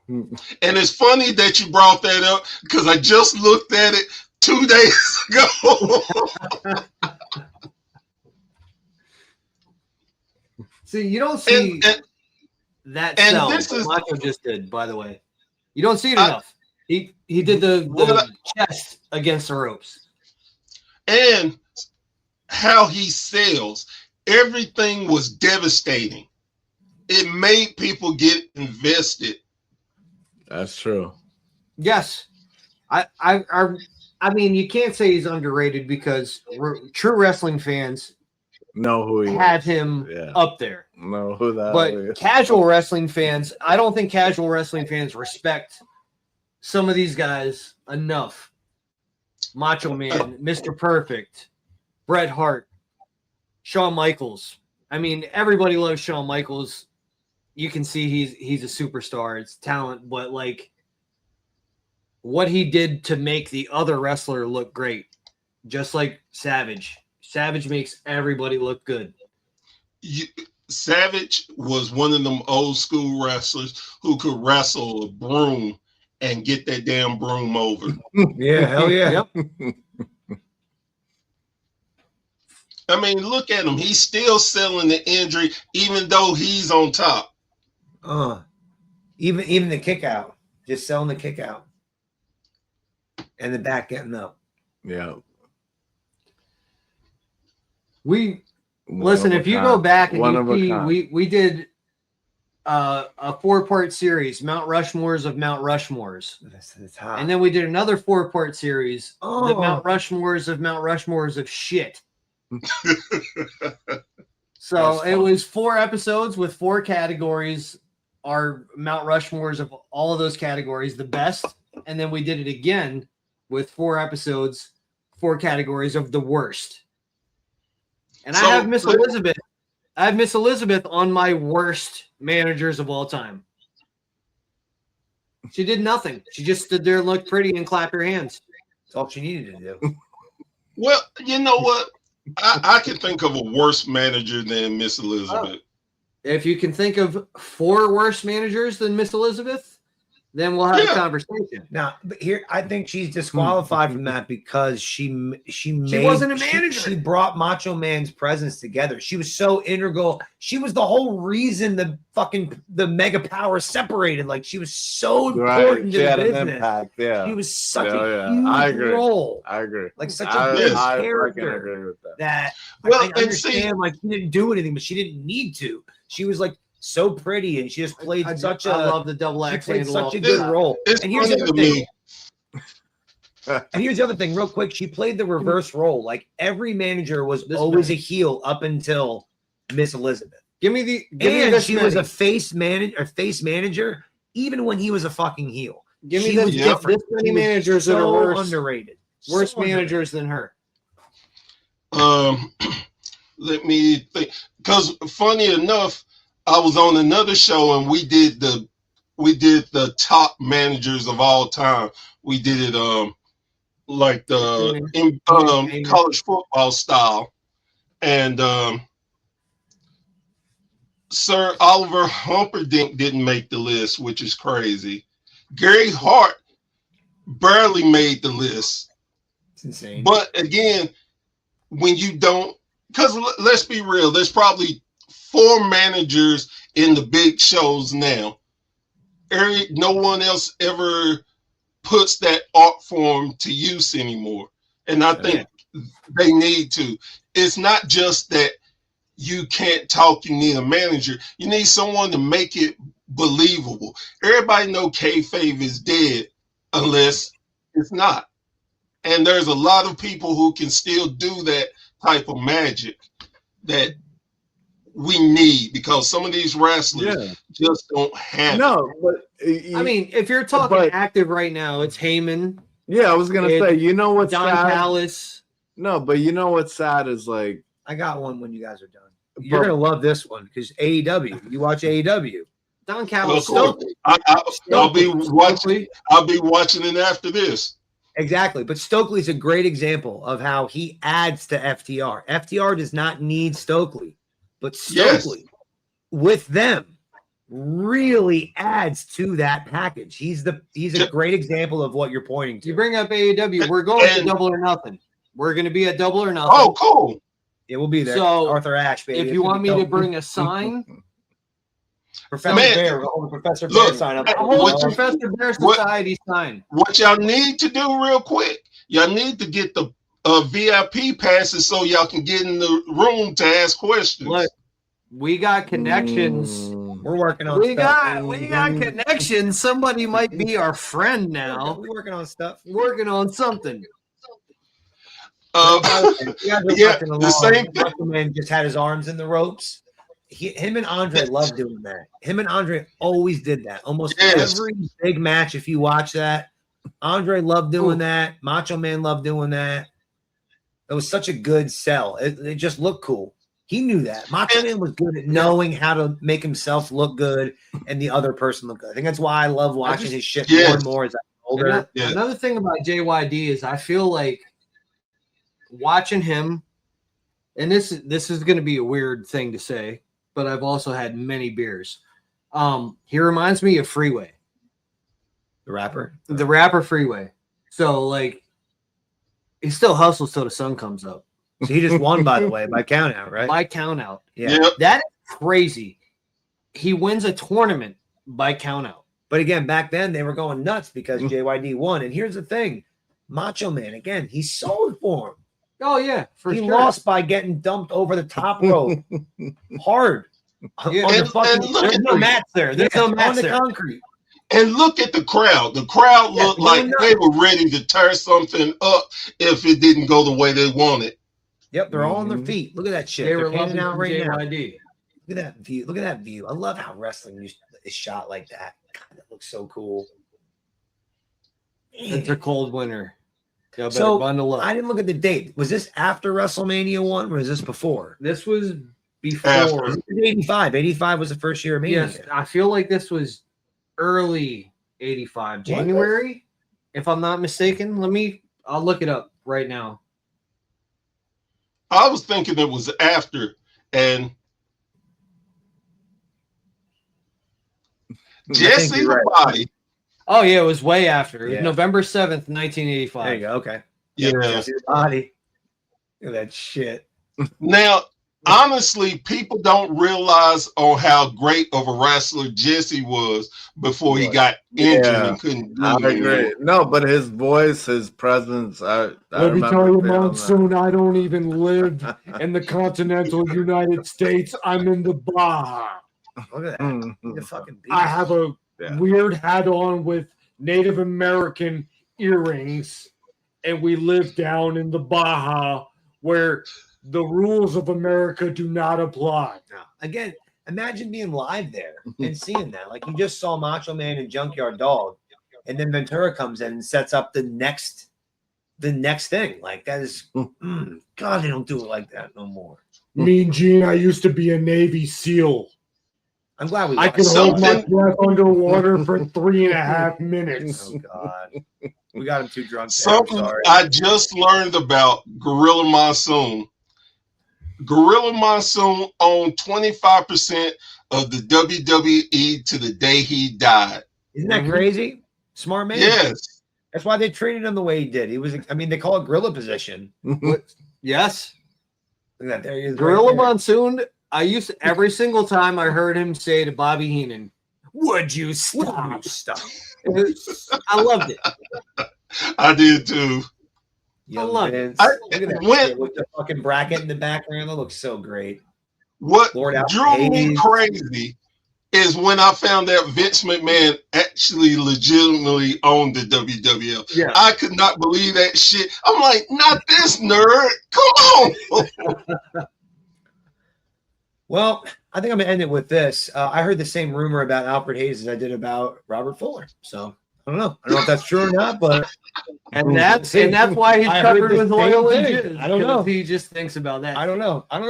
And it's funny that you brought that up because I just looked at it 2 days ago. See, you don't see that cell that Macho just did, by the way. You don't see it enough. He did the chest against the ropes. And how he sells. Everything was devastating. It made people get invested. That's true. Yes. I mean, you can't say he's underrated because true wrestling fans know who he have him up there. Know who that but is. Casual wrestling fans, I don't think casual wrestling fans respect some of these guys enough. Macho Man, Mr. Perfect, Bret Hart, Shawn Michaels. I mean, everybody loves Shawn Michaels. You can see he's a superstar. It's talent, but like what he did to make the other wrestler look great, just like Savage. Savage makes everybody look good. Savage was one of them old school wrestlers who could wrestle a broom and get that damn broom over. Yeah, hell yeah. Yep. I mean, look at him. He's still selling the injury, even though he's on top. Even the kick out, just selling the kick out, and the back getting up. Yeah. Listen. If you go back and you see, we did a 4-part series, Mount Rushmores of Mount Rushmores, and then we did another 4-part series, the Mount Rushmores of shit. So it was 4 episodes with 4 categories. Our Mount Rushmores of all of those categories, the best. And then we did it again with 4 episodes, 4 categories of the worst. And So, I have Miss Elizabeth. I have Miss Elizabeth on my worst managers of all time. She did nothing. She just stood there and looked pretty and clapped her hands. That's all she needed to do. Well, you know what? I can think of a worse manager than Miss Elizabeth. If you can think of 4 worse managers than Miss Elizabeth, then we'll have a conversation. Now, but here, I think she's disqualified from that because she wasn't a manager. She brought Macho Man's presence together. She was so integral. She was the whole reason the mega power separated. Like, she was so important to the business. Impact, yeah. She was such Yeah, a huge I agree. role. I agree. Like, such a big I character agree with that. that Well, I and understand. Like, she didn't do anything, but she didn't need to. She was like so pretty, and she just played I love the double she axe played handle. such a good role. It's And here's funny the to other thing. me. And here's the other thing, real quick. She played the reverse role. Like, every manager was This always man. a heel up until Miss Elizabeth. Give me the And she was a face manager, even when he was a fucking heel. Give me She this, was this different. many She was managers that are so worse, underrated. worse So underrated. managers than her. Let me think. Because funny enough, I was on another show and we did the top managers of all time. We did it like in college football style, and Sir Oliver Humperdinck didn't make the list, which is crazy. Gary Hart barely made the list. It's insane. But again, when you don't, because let's be real, there's probably 4 managers in the big shows now. No one else ever puts that art form to use anymore. And I think they need to. It's not just that you can't talk, you need a manager. You need someone to make it believable. Everybody know kayfabe is dead unless it's not. And there's a lot of people who can still do that type of magic that we need, because some of these wrestlers just don't have it. But I mean, if you're talking active right now, it's Heyman. Yeah, I was gonna say, you know what's Don sad? Callis. No, but you know what's sad is, like, I got one when you guys are done. You're gonna love this one because AEW. You watch AEW. Don Callis. Well, I'll be watching it after this. Exactly. But Stokely's a great example of how he adds to FTR. FTR does not need Stokely, but Stokely with them really adds to that package. He's a great example of what you're pointing to. You bring up AEW, we're going to Double or Nothing. We're going to be at Double or Nothing. Oh, cool. It will be there. So, Arthur Ashe, baby. If you want me to bring a sign, Professor Bear, we'll hold the Professor Bear look, sign up. I'll hold the Professor Bear Society sign. What y'all need to do real quick, y'all need to get the VIP passes so y'all can get in the room to ask questions. Look, we got connections. We're working on We stuff. got connections. Somebody might be our friend now. We're working on stuff. Working on something. The same thing. Macho Man just had his arms in the ropes. Him and Andre love doing that. Him and Andre always did that. Almost every big match, if you watch that, Andre loved doing that. Macho Man loved doing that. It was such a good sell. It just looked cool. He knew that. Macho Man was good at knowing how to make himself look good and the other person look good. I think that's why I love watching his shit more and more as I get older. Another thing about JYD is I feel like watching him, and this is going to be a weird thing to say, but I've also had many beers. He reminds me of Freeway. The rapper? The rapper Freeway. So, like, he still hustles till the sun comes up. So he just won, by the way, by count out, right? By count out. Yeah. Yep. That is crazy. He wins a tournament by count out. But again, back then they were going nuts because JYD won. And here's the thing. Macho Man, again, he sold for him. Oh, yeah. He lost by getting dumped over the top rope hard. Yeah. There's no mats there. There's no mats on the concrete. And look at the crowd. The crowd looked like they were ready to tear something up if it didn't go the way they wanted. Yep, they're all on their feet. Look at that shit. They They're were panning loving out right now. JYD. Look at that view. Look at that view. I love how wrestling is shot like that. God, that looks so cool. It's a cold winter. Y'all better So bundle up. I didn't look at the date. Was this after WrestleMania 1 or was this before? This was before. After. 85. 85 was the first year of Mania. Yes, I feel like this was early 85, January, if I'm not mistaken. I'll look it up right now. I was thinking it was after, and Jesse the Body. Oh, yeah, it was way after. It was Yeah. November 7th, 1985. There you go. Okay. Yeah. Jesse the Body. Look at that shit. Now, honestly, people don't realize on how great of a wrestler Jesse was before he got injured and couldn't do I it anymore. agree. No, but his voice, his presence. I Let me remember tell you, feeling that. Monsoon, I don't even live in the continental United States. I'm in the Baja. Look at that. Mhm. The fucking beast. I have a Yeah. weird hat on with Native American earrings, and we live down in the Baja where the rules of America do not apply. No. Again, imagine being live there and seeing that. Like you just saw Macho Man and Junkyard Dog, and then Ventura comes in and sets up the next thing. Like that is God, they don't do it like that no more. Mean Gene, I used to be a Navy SEAL. I'm glad we I got could hold my Something- breath underwater for 3.5 minutes. Oh God. We got him too drunk. There. I'm Something sorry. I just learned about Gorilla Monsoon. Gorilla Monsoon owned 25% of the WWE to the day he died. Isn't that crazy? Smart man. Yes. That's why they treated him the way he did. He was, I mean, they call it gorilla position. Yes. Look at that. There he is. Gorilla right there. Monsoon, I used to, every single time I heard him say to Bobby Heenan, Would you stop? Stop. I loved it. I did too. Young love it. Vince. I- Look at that when- shit with the fucking bracket in the background. That looks so great. What Lord Alfred drew me Hayes. crazy is when I found out Vince McMahon actually legitimately owned the WWF. Yeah. I could not believe that shit. I'm like, not this nerd. Come on. Well, I think I'm gonna end it with this. I heard the same rumor about Alfred Hayes as I did about Robert Fuller. So I don't know. I don't know if that's true or not, but And that's why he's I heard covered the with same loyal thing. legends. I don't know. He just thinks about that. I don't know. I'm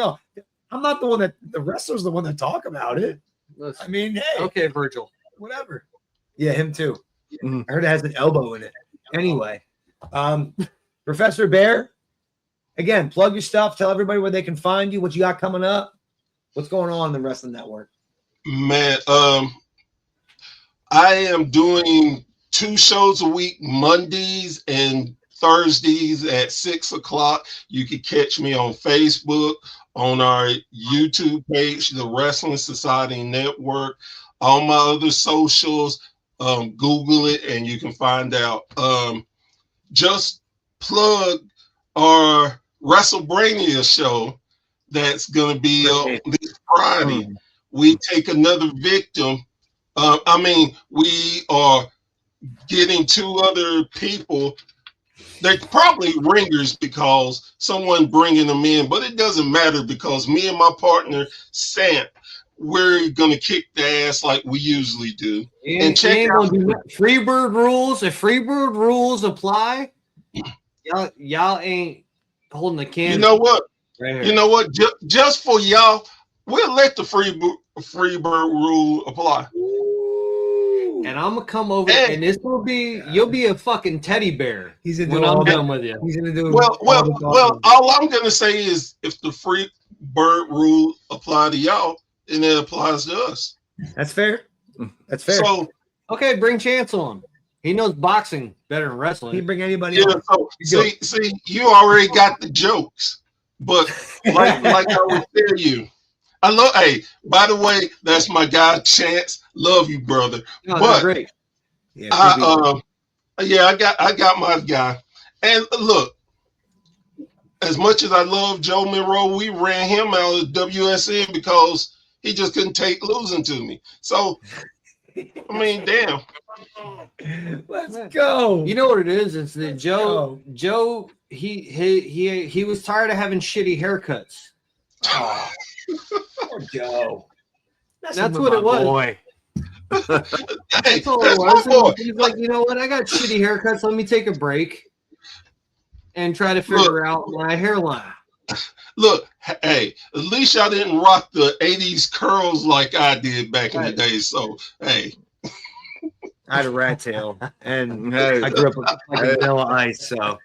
not the one that the wrestler's the one that talk about it. I mean, hey, Okay, Virgil. whatever. Yeah, him too. Mhm. I heard it has an elbow in it. Anyway, Professor Bear, again, plug your stuff. Tell everybody where they can find you, what you got coming up, what's going on in the Wrestling Network. Man, I am doing 2 shows a week, Mondays and Thursdays at 6:00. You can catch me on Facebook, on our YouTube page, the Wrestling Society Network, all my other socials. Google it and you can find out. Just plug our WrestleBrania show that's going to be this Friday. We take another victim. We are getting 2 other people. They're probably ringers because someone bringing them in, but it doesn't matter because me and my partner, Sant, we're going to kick the ass like we usually do. And check out Freebird rules. If Freebird rules apply, y'all ain't holding the can. You know what? Right here. You know what? Just for y'all, we'll let the Freebird rule apply. And I'm gonna come over, Hey. and this will be you'll be a fucking teddy bear He's gonna when do all I'm that. done with you. He's gonna do Well, all the talking. all I'm gonna say is if the Freebird rule apply to y'all, then it applies to us. That's fair. That's fair. So Okay, bring Chance on. He knows boxing better than He wrestling. can bring anybody yeah, on. so see, you already got the jokes, but like I would tell you, I love. Hey, by the way, that's my guy Chance. Love you, brother. No, but- they're great. Yeah, I got my guy. And look, as much as I love Joe Monroe, we ran him out of WSN because he just couldn't take losing to me. So I mean, damn. Let's go. You know what it is? It's that Joe, he was tired of having shitty haircuts. Oh, poor Joe. That's what it was. Boy. Hey, That's all that's it my was. boy. He's like, you know what? I got shitty haircuts. Let me take a break and try to figure out my hairline. Look, hey, at least I didn't rock the 80s curls like I did back in the Right. day. So, hey. I had a rat tail, and Hey. I grew up with like Hey. a vanilla ice. So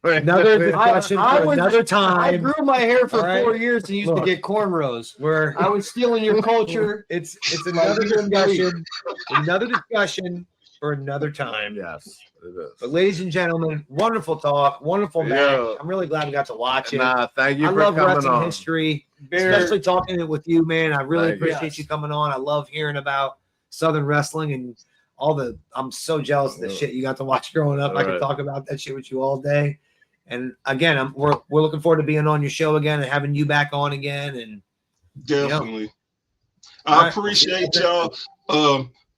another discussion for another I time. grew my hair for All right. 4 years and used Look. to get cornrows. Where I was stealing your culture. it's another discussion, for another time. Yes, it is. But ladies and gentlemen, wonderful talk, wonderful match. Yeah. I'm really glad we got to watch it. Nah, thank you I for love coming wrestling on. history, Bear- especially talking it with you, man. I really Thank you. appreciate you coming on. I love hearing about Southern wrestling and all the. I'm so jealous of the shit you got to watch growing up. I could Right. talk about that shit with you all day. And again, we're looking forward to being on your show again and having you back on again. And Definitely. All I right. appreciate y'all.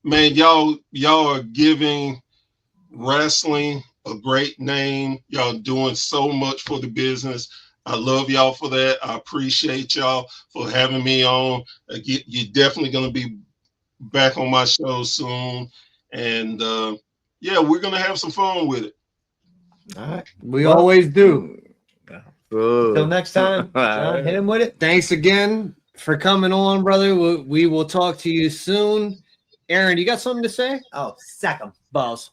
Man, y'all are giving wrestling a great name. Y'all doing so much for the business. I love y'all for that. I appreciate y'all for having me on. You're definitely going to be back on my show soon. And yeah, we're going to have some fun with it. all right, We always do. until next time, John, hit him with it. Thanks again for coming on, brother. We will talk to you soon. Aaron, you got something to say? Oh, sack him. Balls.